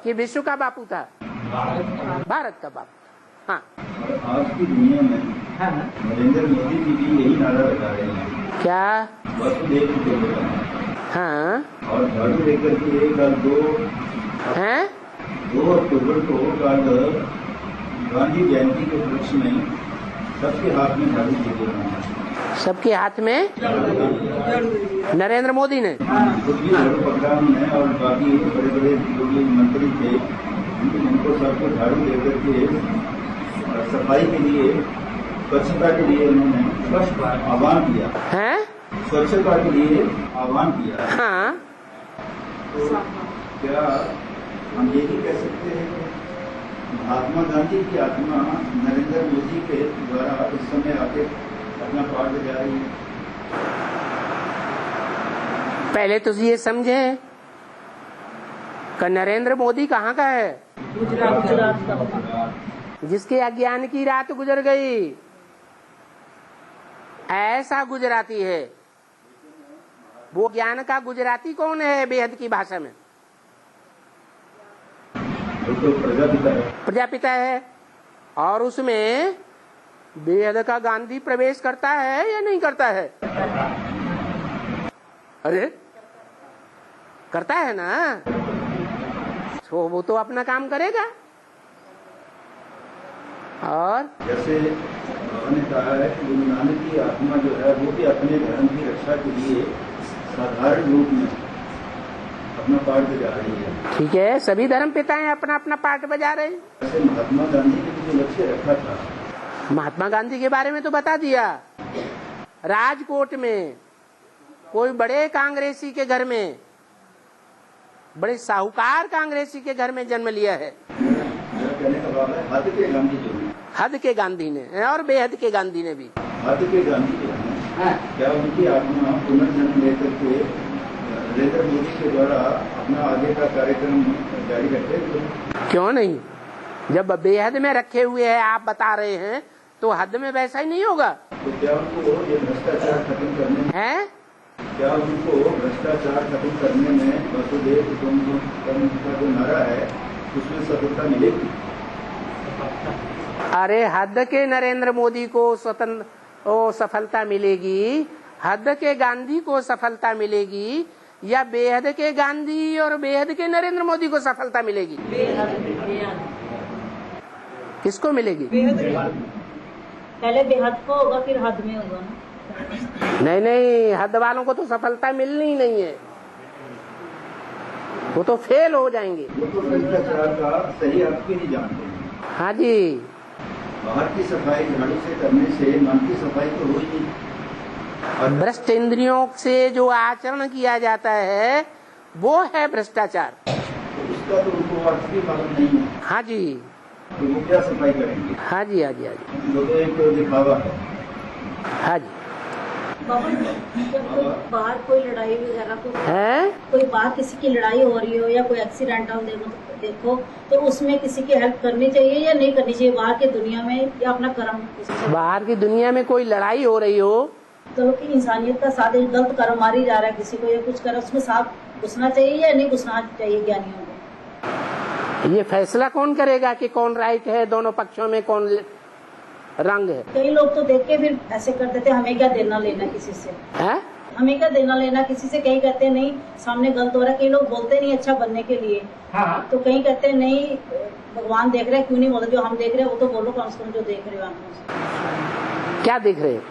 B: कि विश्व का बापू था? भारत का बापू था। हाँ,
G: आज की दुनिया में नरेंद्र मोदी जी भी यही नारा लगा रहे हैं।
B: क्या?
G: वसुदेव कुटुंबकम।
B: हाँ,
G: और झाड़ू लेकर के कल 2 अक्टूबर को कल गांधी जयंती के उपलक्ष्य में सबके हाथ में झाड़ू दे रहे हैं।
B: सबके हाथ में नरेंद्र मोदी ने
G: झाड़ू पकड़ा है और बाकी बड़े बड़े जो भी मंत्री थे उनको सबको झाड़ू लेकर के सफाई के लिए, स्वच्छता के लिए उन्होंने आह्वान किया
B: है।
G: स्वच्छता के लिए आह्वान किया।
B: हाँ,
G: तो क्या हम ये भी कह सकते हैं कि महात्मा गांधी की आत्मा नरेंद्र मोदी के द्वारा इस समय आके अपना पाठ बजा रही है?
B: पहले तो ये समझे कि नरेंद्र मोदी कहाँ का है?
F: गुजरात का।
B: जिसके अज्ञान की रात गुजर गई, ऐसा गुजराती है। वो ज्ञान का गुजराती कौन है बेहद की भाषा में?
G: तो प्रजापिता है।
B: प्रजापिता है। और उसमें बेहद का गांधी प्रवेश करता है या नहीं करता है? अरे करता है ना, तो वो तो अपना काम करेगा। और
G: जैसे उन्होंने कहा है कि गुरु नानक की आत्मा जो है वो भी अपने धर्म की रक्षा के लिए साधारण रूप में अपना पाठ बजा रही है।
B: ठीक है, सभी धर्म पिताएं अपना अपना पाठ बजा रहे हैं।
G: जैसे महात्मा गांधी ने जो लक्ष्य रखा था,
B: महात्मा गांधी के बारे में तो बता दिया। राजकोट में कोई बड़े कांग्रेसी के घर में, बड़े साहूकार कांग्रेसी के घर में जन्म लिया है।
G: मेरा कहने का भाव है हद के गांधी जो है,
B: हद के गांधी ने और बेहद के गांधी ने भी,
G: हद के गांधी जो है, क्या उनकी आत्मा पुनर्जन्म लेकर के नरेंद्र मोदी के द्वारा अपना आगे का कार्यक्रम जारी रखे?
B: क्यों नहीं? जब बेहद में रखे हुए हैं आप बता रहे हैं तो हद में वैसा ही नहीं होगा।
G: तो क्या उनको ये भ्रष्टाचार खत्म करने में
B: है?
G: क्या उनको भ्रष्टाचार खत्म करने में वसुदेव कुटुंबकम का जो नारा है उसमें सफलता मिलेगी?
B: अरे हद के नरेंद्र मोदी को सफलता मिलेगी, हद के गांधी को सफलता मिलेगी, या बेहद के गांधी और बेहद के नरेंद्र मोदी को सफलता मिलेगी? किसको मिलेगी?
F: पहले बेहद को होगा फिर हद में होगा ना।
B: नहीं, हद वालों को तो सफलता मिलनी ही नहीं है, वो तो फेल हो जाएंगे।
G: वो तो भ्रष्टाचार का सही अर्थ भी नहीं जानते।
B: हाँ जी,
G: बाहर की सफाई झाड़ू से करने से मन की सफाई तो हो ही नहीं। और
B: भ्रष्ट इंद्रियों से जो आचरण किया जाता है वो है भ्रष्टाचार।
G: तो उसका तो उनको अर्थ भी मालूम नहीं है।
B: हाँ जी,
G: तो वो क्या सफाई करेंगे?
B: हाँ जी, हाँ जी, हाँ जी,
G: वो तो एक दिखावा है।
B: हाँ जी।
F: बाबा जब कोई बाहर कोई लड़ाई वगैरह को
B: है,
F: कोई बाहर किसी की लड़ाई हो रही हो या कोई एक्सीडेंट हो देखो तो उसमें किसी की हेल्प करनी चाहिए या नहीं करनी चाहिए बाहर की दुनिया में, या अपना कर्म?
B: बाहर की दुनिया में कोई लड़ाई हो रही हो
F: चलो कि इंसानियत का साथ गलत कर्म मारी जा रहा है किसी को या कुछ कर, उसमें साथ घुसना चाहिए या नहीं घुसना चाहिए ज्ञानियों को?
B: ये फैसला कौन करेगा कि कौन राइट है, दोनों पक्षों में कौन रंग है?
F: कई लोग तो देख के फिर ऐसे कर देते, हमें क्या देना लेना किसी से,
B: है?
F: हमें क्या देना लेना किसी से। कहीं कहते हैं नहीं सामने गलत हो रहा है, कई लोग बोलते नहीं अच्छा बनने के लिए। हाँ। तो कहीं कहते हैं नहीं भगवान देख रहे हैं, क्यों नहीं बोलते, जो हम देख रहे हैं वो तो बोलो कम से कम जो देख रहे हो आप।
B: क्या देख रहे हैं?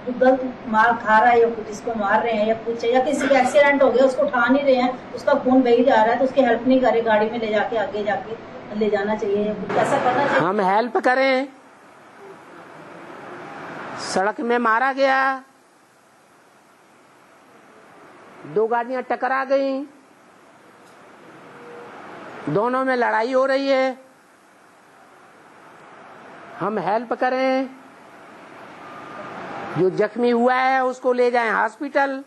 F: जो गलत मार खा रहा है या जिसको मार रहे हैं या कुछ, या किसी का एक्सीडेंट हो गया उसको उठा नहीं रहे हैं, उसका खून बही जा रहा है तो उसकी हेल्प नहीं करे, गाड़ी में ले जाके आगे जाके ले जाना चाहिए या कुछ ऐसा करना चाहिए।
B: हम हेल्प करें। सड़क में मारा गया, दो गाड़ियां टकरा गई, दोनों में लड़ाई हो रही है, हम हेल्प करें। जो जख्मी हुआ है उसको ले जाएं हॉस्पिटल,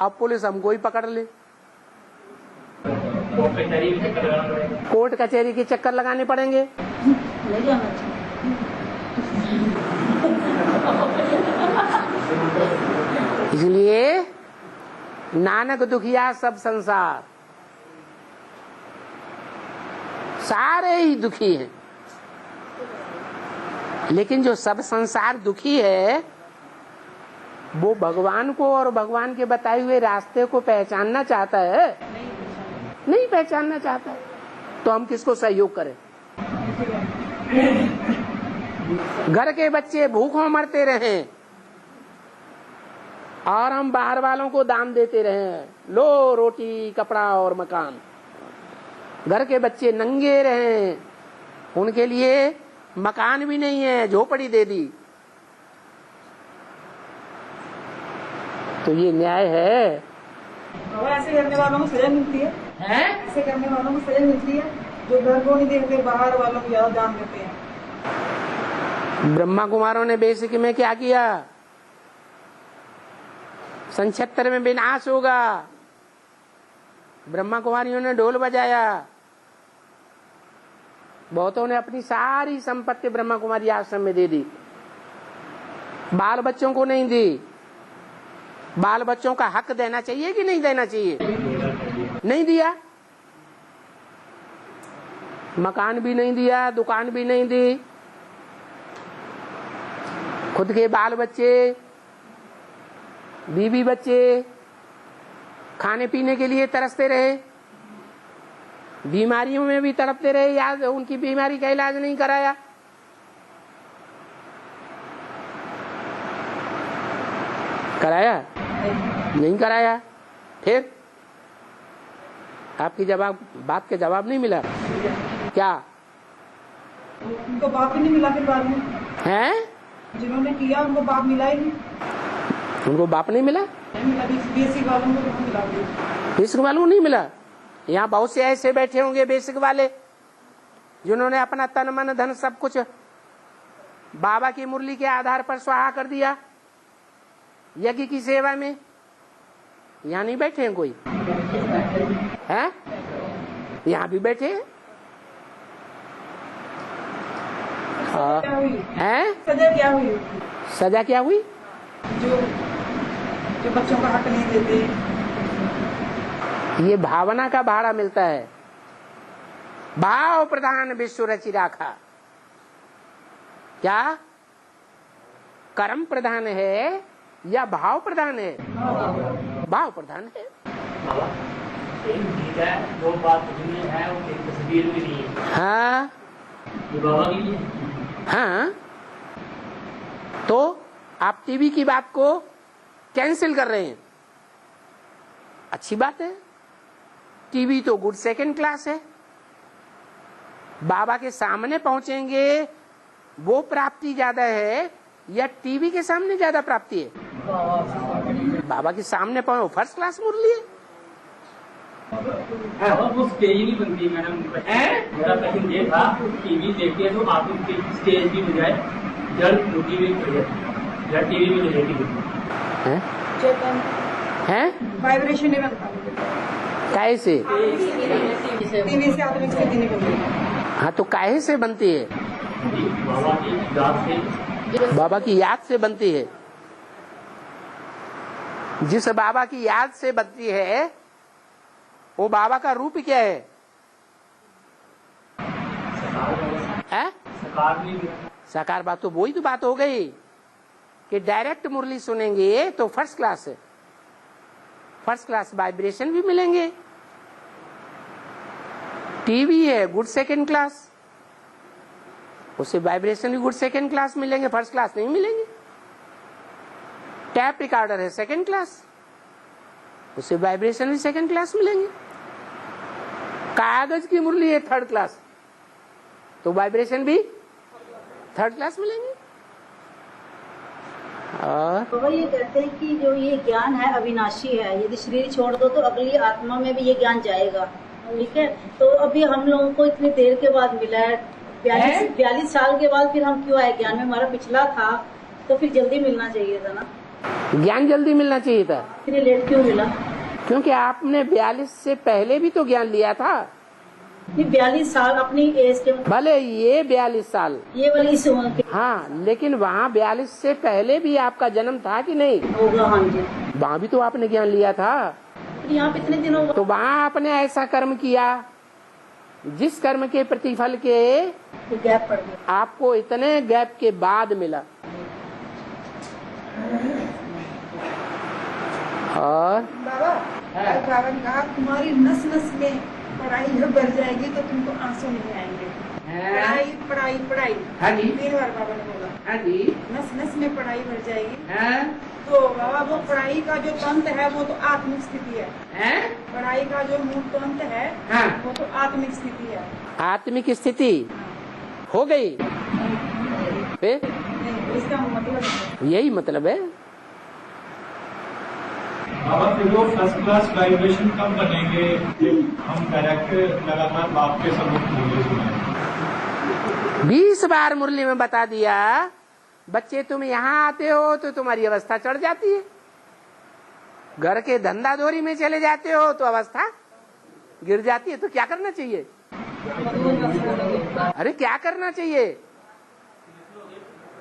B: अब पुलिस हमको ही पकड़ ले, कोर्ट कचहरी के चक्कर लगाने पड़ेंगे।
F: ले जाना चाहिए।
B: इसलिए नानक दुखिया सब संसार, सारे ही दुखी हैं, लेकिन जो सब संसार दुखी है वो भगवान को और भगवान के बताए हुए रास्ते को पहचानना चाहता है? नहीं पहचानना चाहता, तो हम किसको सहयोग करें? घर के बच्चे भूखों मरते रहे और हम बाहर वालों को दान देते रहे, लो रोटी कपड़ा और मकान। घर के बच्चे नंगे रहे, उनके लिए मकान भी नहीं है, झोपड़ी दे दी, तो ये न्याय है?
A: ऐसे करने वालों को सजा मिलती है? ऐसे करने वालों को सजा मिलती है जो घर को नहीं देखते, बाहर वालों को ज्यादा दान देते हैं।
B: ब्रह्मा कुमारों ने बेसिक में क्या किया? 76 में विनाश होगा, ब्रह्मा कुमारियों ने ढोल बजाया, बहुतों ने अपनी सारी संपत्ति ब्रह्मा कुमारी आश्रम में दे दी, बाल बच्चों को नहीं दी। बाल बच्चों का हक देना चाहिए कि नहीं देना चाहिए? नहीं दिया। मकान भी नहीं दिया, दुकान भी नहीं दी, खुद के बाल बच्चे बीवी बच्चे खाने पीने के लिए तरसते रहे, बीमारियों में भी तड़पते रहे, याद उनकी बीमारी का इलाज नहीं कराया। कराया? नहीं कराया। फिर आपकी बात के जवाब नहीं मिला क्या?
A: उनको बाप ही नहीं मिला फिर बाद में?
B: हैं?
A: जिन्होंने किया उनको बाप मिला ही नहीं।
B: उनको बाप नहीं मिला?
A: बेसिक वालों को तो मिला।
B: बेसिक वालों को नहीं मिला। यहाँ बहुत से ऐसे बैठे होंगे बेसिक वाले जिन्होंने अपना तन मन धन सब कुछ बाबा की मुरली के आधार पर स्वाहा कर दिया यज्ञ की सेवा में। यहाँ नहीं बैठे हैं कोई? हैं? यहाँ भी बैठे हैं। हैं?
A: सजा क्या हुई?
B: सजा क्या हुई?
A: जो बच्चों का हक नहीं देते।
B: ये भावना का भाड़ा मिलता है। भाव प्रधान विश्व रचि राखा। क्या कर्म प्रधान है या भाव प्रधान है? भाव प्रधान है।
E: बाबा एक गीत है वो बात में है, वो एक तस्वीर में नहीं है।
B: हाँ
E: ये बाबा की है।
B: हाँ, तो आप टीवी की बात को कैंसिल कर रहे हैं। अच्छी बात है, टीवी तो गुड सेकंड क्लास है। बाबा के सामने पहुंचेंगे वो प्राप्ति ज्यादा है या टीवी के सामने ज्यादा प्राप्ति है? बाबा के सामने पहुंचे फर्स्ट क्लास मुरली है।
E: वो स्टेज नहीं बनती मैडम। मेरा क्वेश्चन ये था, टीवी देखते हैं तो आप स्टेज की बजाय जड़ टीवी या टीवी में रहेगी
B: हैं?
A: वाइब्रेशन नहीं बनता।
B: कैसे?
A: टीवी से आत्मिक स्थिति नहीं बनती।
B: हाँ, तो काहे से बनती है?
E: बाबा की याद से।
B: बाबा की याद से बनती है। जिस बाबा की याद से बनती है वो बाबा का रूप क्या है? साकार बात तो वही तो बात हो गई कि डायरेक्ट मुरली सुनेंगे तो फर्स्ट क्लास है, फर्स्ट क्लास वाइब्रेशन भी मिलेंगे। टीवी है गुड सेकंड क्लास, उसे वाइब्रेशन भी गुड सेकंड क्लास मिलेंगे, फर्स्ट क्लास नहीं मिलेंगे। टैप रिकॉर्डर है सेकंड क्लास, उसे वाइब्रेशन भी सेकंड क्लास मिलेंगे। कागज की मुरली है थर्ड क्लास, तो वाइब्रेशन भी थर्ड क्लास मिलेंगे। और
F: तो ये कहते हैं कि जो ये ज्ञान है अविनाशी है, यदि शरीर छोड़ दो तो अगली आत्मा में भी ये ज्ञान जाएगा। ठीक है, तो अभी हम लोगों को इतनी देर के बाद मिला है, 42 साल के बाद फिर हम क्यों आए ज्ञान में? हमारा पिछला था तो फिर जल्दी मिलना चाहिए था ना।
B: ज्ञान जल्दी मिलना चाहिए था,
F: फिर लेट क्यों मिला?
B: क्योंकि आपने 42 से पहले भी तो ज्ञान लिया था।
F: 42 साल अपनी एज के,
B: भले ये 42 साल
F: ये वाली इस उम्र के।
B: हाँ, लेकिन वहाँ 42 से पहले भी आपका जन्म था कि नहीं?
F: होगा। हाँ जी,
B: वहाँ भी तो आपने ज्ञान लिया था।
F: यहाँ पे इतने दिनों
B: तो वहाँ आपने ऐसा कर्म किया जिस कर्म के प्रतिफल के
F: गैप पड़ गया,
B: आपको इतने गैप के बाद मिला। और
A: बाबा ने कहा तुम्हारी नस नस में पढ़ाई जब बढ़ जाएगी तो तुमको आंसू नहीं आएंगे। पढ़ाई पढ़ाई पढ़ाई।
B: हाँ जी,
A: 3 बार बाबा ने बोला।
B: हाँ जी,
A: नस नस में पढ़ाई बढ़ जाएगी।
B: हाँ?
A: तो बाबा वो पढ़ाई का जो तंत्र है वो तो आत्मिक स्थिति है।
B: हैं?
A: पढ़ाई का जो मूल तंत्र है
B: हाँ।
A: वो तो आत्मिक स्थिति है।
B: आत्मिक स्थिति हो गई फिर?
A: नहीं, इसका मतलब
B: यही मतलब है।
D: बाबा फिर वो फर्स्ट क्लास वाइब्रेशन कब बनेंगे जब हम डायरेक्ट लगातार बाप के सबूत मुरली सुनाएं?
B: 20 बार मुरली में बता दिया, बच्चे तुम यहाँ आते हो तो तुम्हारी अवस्था चढ़ जाती है, घर के धंधा दौरी में चले जाते हो तो अवस्था गिर जाती है। तो क्या करना चाहिए? अरे क्या करना चाहिए?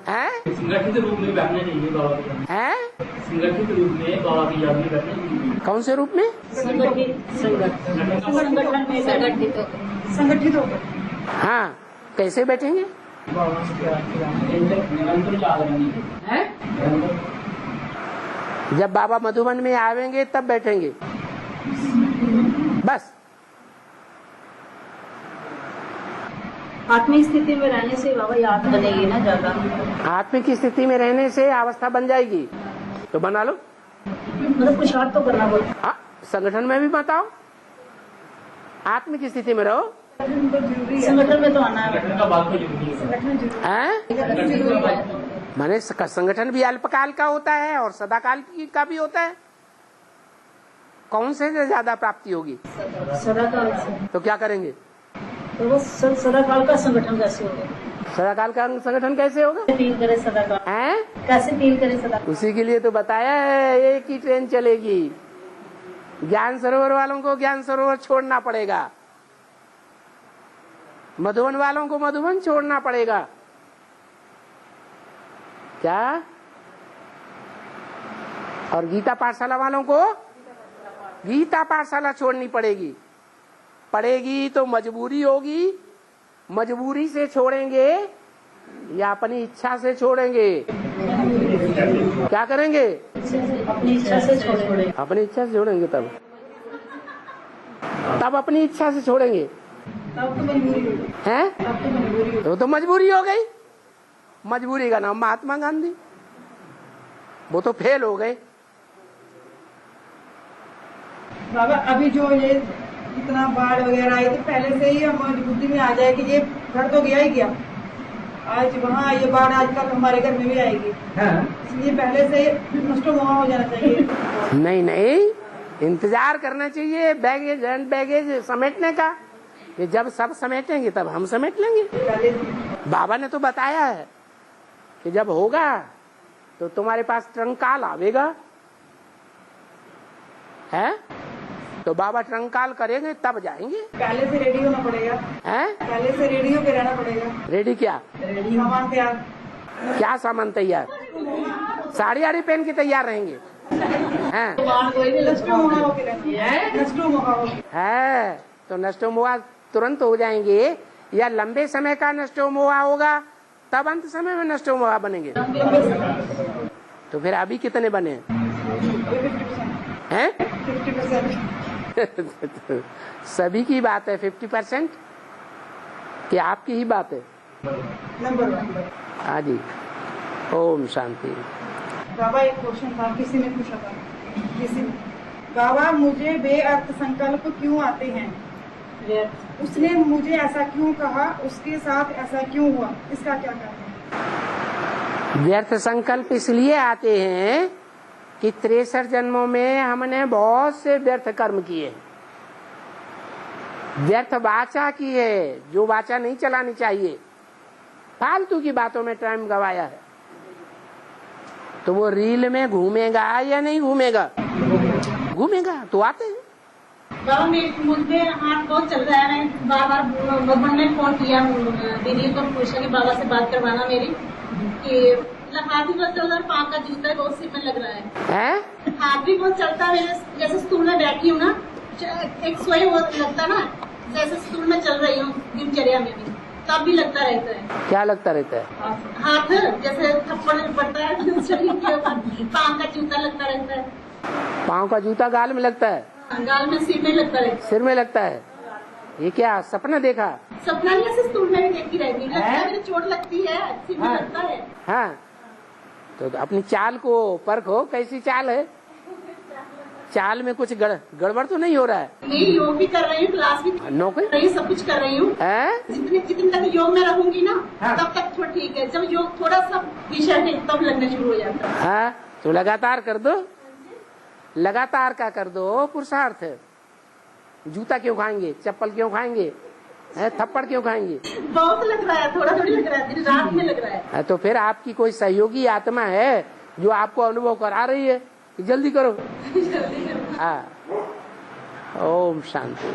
B: हैं?
E: संगठित रूप में बैठना चाहिए बाबा के।
B: हैं?
E: संगठित रूप में बाबा की याद में बैठना चाहिए।
B: कौन से रूप में?
A: संगठित हो गए।
B: हाँ, कैसे बैठेंगे?
E: बाबा से निरंतर जागरण है।
B: जब बाबा मधुबन में आवेंगे तब बैठेंगे बस।
F: आत्मिक स्थिति में रहने से बाबा याद बनेगी ना ज्यादा।
B: आत्मिक स्थिति में रहने से अवस्था बन जाएगी, तो बना लो।
F: मतलब पुरुषार्थ तो करना पड़ता।
B: हाँ, संगठन में भी बताओ, आत्मिक स्थिति में रहो।
F: संगठन में तो आना है।
E: संगठन का बात तो जरूरी है।
F: संगठन जरूरी
B: हैं?
F: है।
B: माने संगठन भी अल्पकाल का होता है और सदाकाल का भी होता है। कौन से ज्यादा प्राप्ति होगी?
F: सदाकाल से।
B: तो क्या करेंगे?
F: तो वो सदाकाल का संगठन कैसे होगा?
B: सदाकाल का संगठन कैसे होगा?
F: फील करे सदाकाल है? कैसे फील करे सदाकाल?
B: उसी के लिए तो बताया है एक ही ट्रेन चलेगी। ज्ञान सरोवर वालों को ज्ञान सरोवर छोड़ना पड़ेगा, मधुबन वालों को मधुबन छोड़ना पड़ेगा। क्या? और गीता पाठशाला वालों को गीता पाठशाला छोड़नी पड़ेगी तो मजबूरी होगी। मजबूरी से छोड़ेंगे या अपनी इच्छा से छोड़ेंगे? क्या करेंगे?
F: अपनी इच्छा से छोड़ेंगे।
B: अपनी इच्छा से छोड़ेंगे तब अपनी इच्छा से छोड़ेंगे।
A: तब तो मजबूरी
B: है तो मजबूरी हो गई। मजबूरी का नाम महात्मा गांधी। वो तो फेल हो गए।
A: बाबा अभी जो ये इतना बाढ़ वगैरह आई तो पहले से ही हमारी बुद्धि में आ जाए कि ये घर तो गया ही गया, आज वहाँ ये बाढ़ आज तक हमारे घर में भी आएगी। इसलिए पहले से नष्ट वहाँ हो जाना चाहिए।
B: नहीं, इंतजार करना चाहिए बैगेज एंड बैगेज समेटने का। ये जब सब समेटेंगे तब हम समेट लेंगे। बाबा ने तो बताया है कि जब होगा तो तुम्हारे पास ट्रंकाल आवेगा, है तो बाबा ट्रंकाल करेंगे तब जाएंगे।
A: पहले से रेडी होना पड़ेगा।
B: हैं?
A: पहले से रेडी होके रहना पड़ेगा।
B: रेडी क्या?
A: रेडी सामान तैयार।
B: क्या सामान तैयार? साड़ी आड़ी पहन के तैयार रहेंगे। हैं? है तो नष्टो मोहा तुरंत हो जाएंगे या लंबे समय का नष्टो मोहा होगा तब अंत समय में नष्टो मोहा बनेंगे। तो फिर अभी कितने बने हैं? 50%। सभी की बात है 50% कि आपकी ही बात है?
A: नंबर 1।
B: हाँ जी। ओम शांति।
A: बाबा एक क्वेश्चन था, किसी ने पूछा था, बाबा मुझे बेअर्थ संकल्प क्यों आते हैं? उसने मुझे ऐसा क्यों कहा, उसके साथ ऐसा क्यों हुआ, इसका क्या कहते हैं?
B: व्यर्थ संकल्प इसलिए आते हैं कि 63 जन्मों में हमने बहुत से व्यर्थ कर्म किए, व्यर्थ वाचा की है, जो वाचा नहीं चलानी चाहिए, फालतू की बातों में टाइम गवाया है। तो वो रील में घूमेगा या नहीं घूमेगा? घूमेगा तो आते हैं।
F: बाबा मुझे हाथ बहुत चल रहा है, मैं बार मधुबन ने फोन किया दीदी को पूछा कि बाबा से बात करवाना मेरी, कि हाथ भी बहुत चल रहा है, पाँव का जूता बहुत सिर में लग रहा है। हाथ भी बहुत चलता है, जैसे स्टूल में बैठी हूँ ना, एक सोए वो लगता ना, जैसे स्टूल में चल रही हूँ दिनचर्या में भी, तब भी लगता रहता है।
B: क्या लगता रहता है?
F: हाथ जैसे थप्पड़ पड़ता है, पाँव का जूता लगता रहता है।
B: पाँव का जूता गाल में लगता है?
F: गाल में, सिर में लगता है।
B: सिर में लगता है? ये क्या सपना देखा?
F: सपना नहीं, ऐसे स्टूल में भी देखती रहती है, चोट लगती है, सिर में लगता है।
B: हाँ तो अपनी चाल को परखो, कैसी चाल है? चाल में कुछ गड़बड़ तो नहीं हो रहा है?
F: नहीं, योग भी कर रही हूँ, क्लास भी कर रही हूँ, सब कुछ कर रही हूँ। जितने तक योग में रहूंगी ना, तब तक तो ठीक है। जब योग थोड़ा सा विषय है तब लगना शुरू हो जाता है।
B: हाँ तो लगातार कर दो, लगातार का कर दो पुरुषार्थ। जूता क्यों खाएंगे? चप्पल क्यों खाएंगे? थप्पड़ क्यों खाएंगे? बहुत
F: लग रहा है, थोड़ा थोड़ी लग रहा है, दिन रात में लग रहा है।
B: तो फिर आपकी कोई सहयोगी आत्मा है जो आपको अनुभव करा रही है कि जल्दी करो। हाँ। ओम शांति।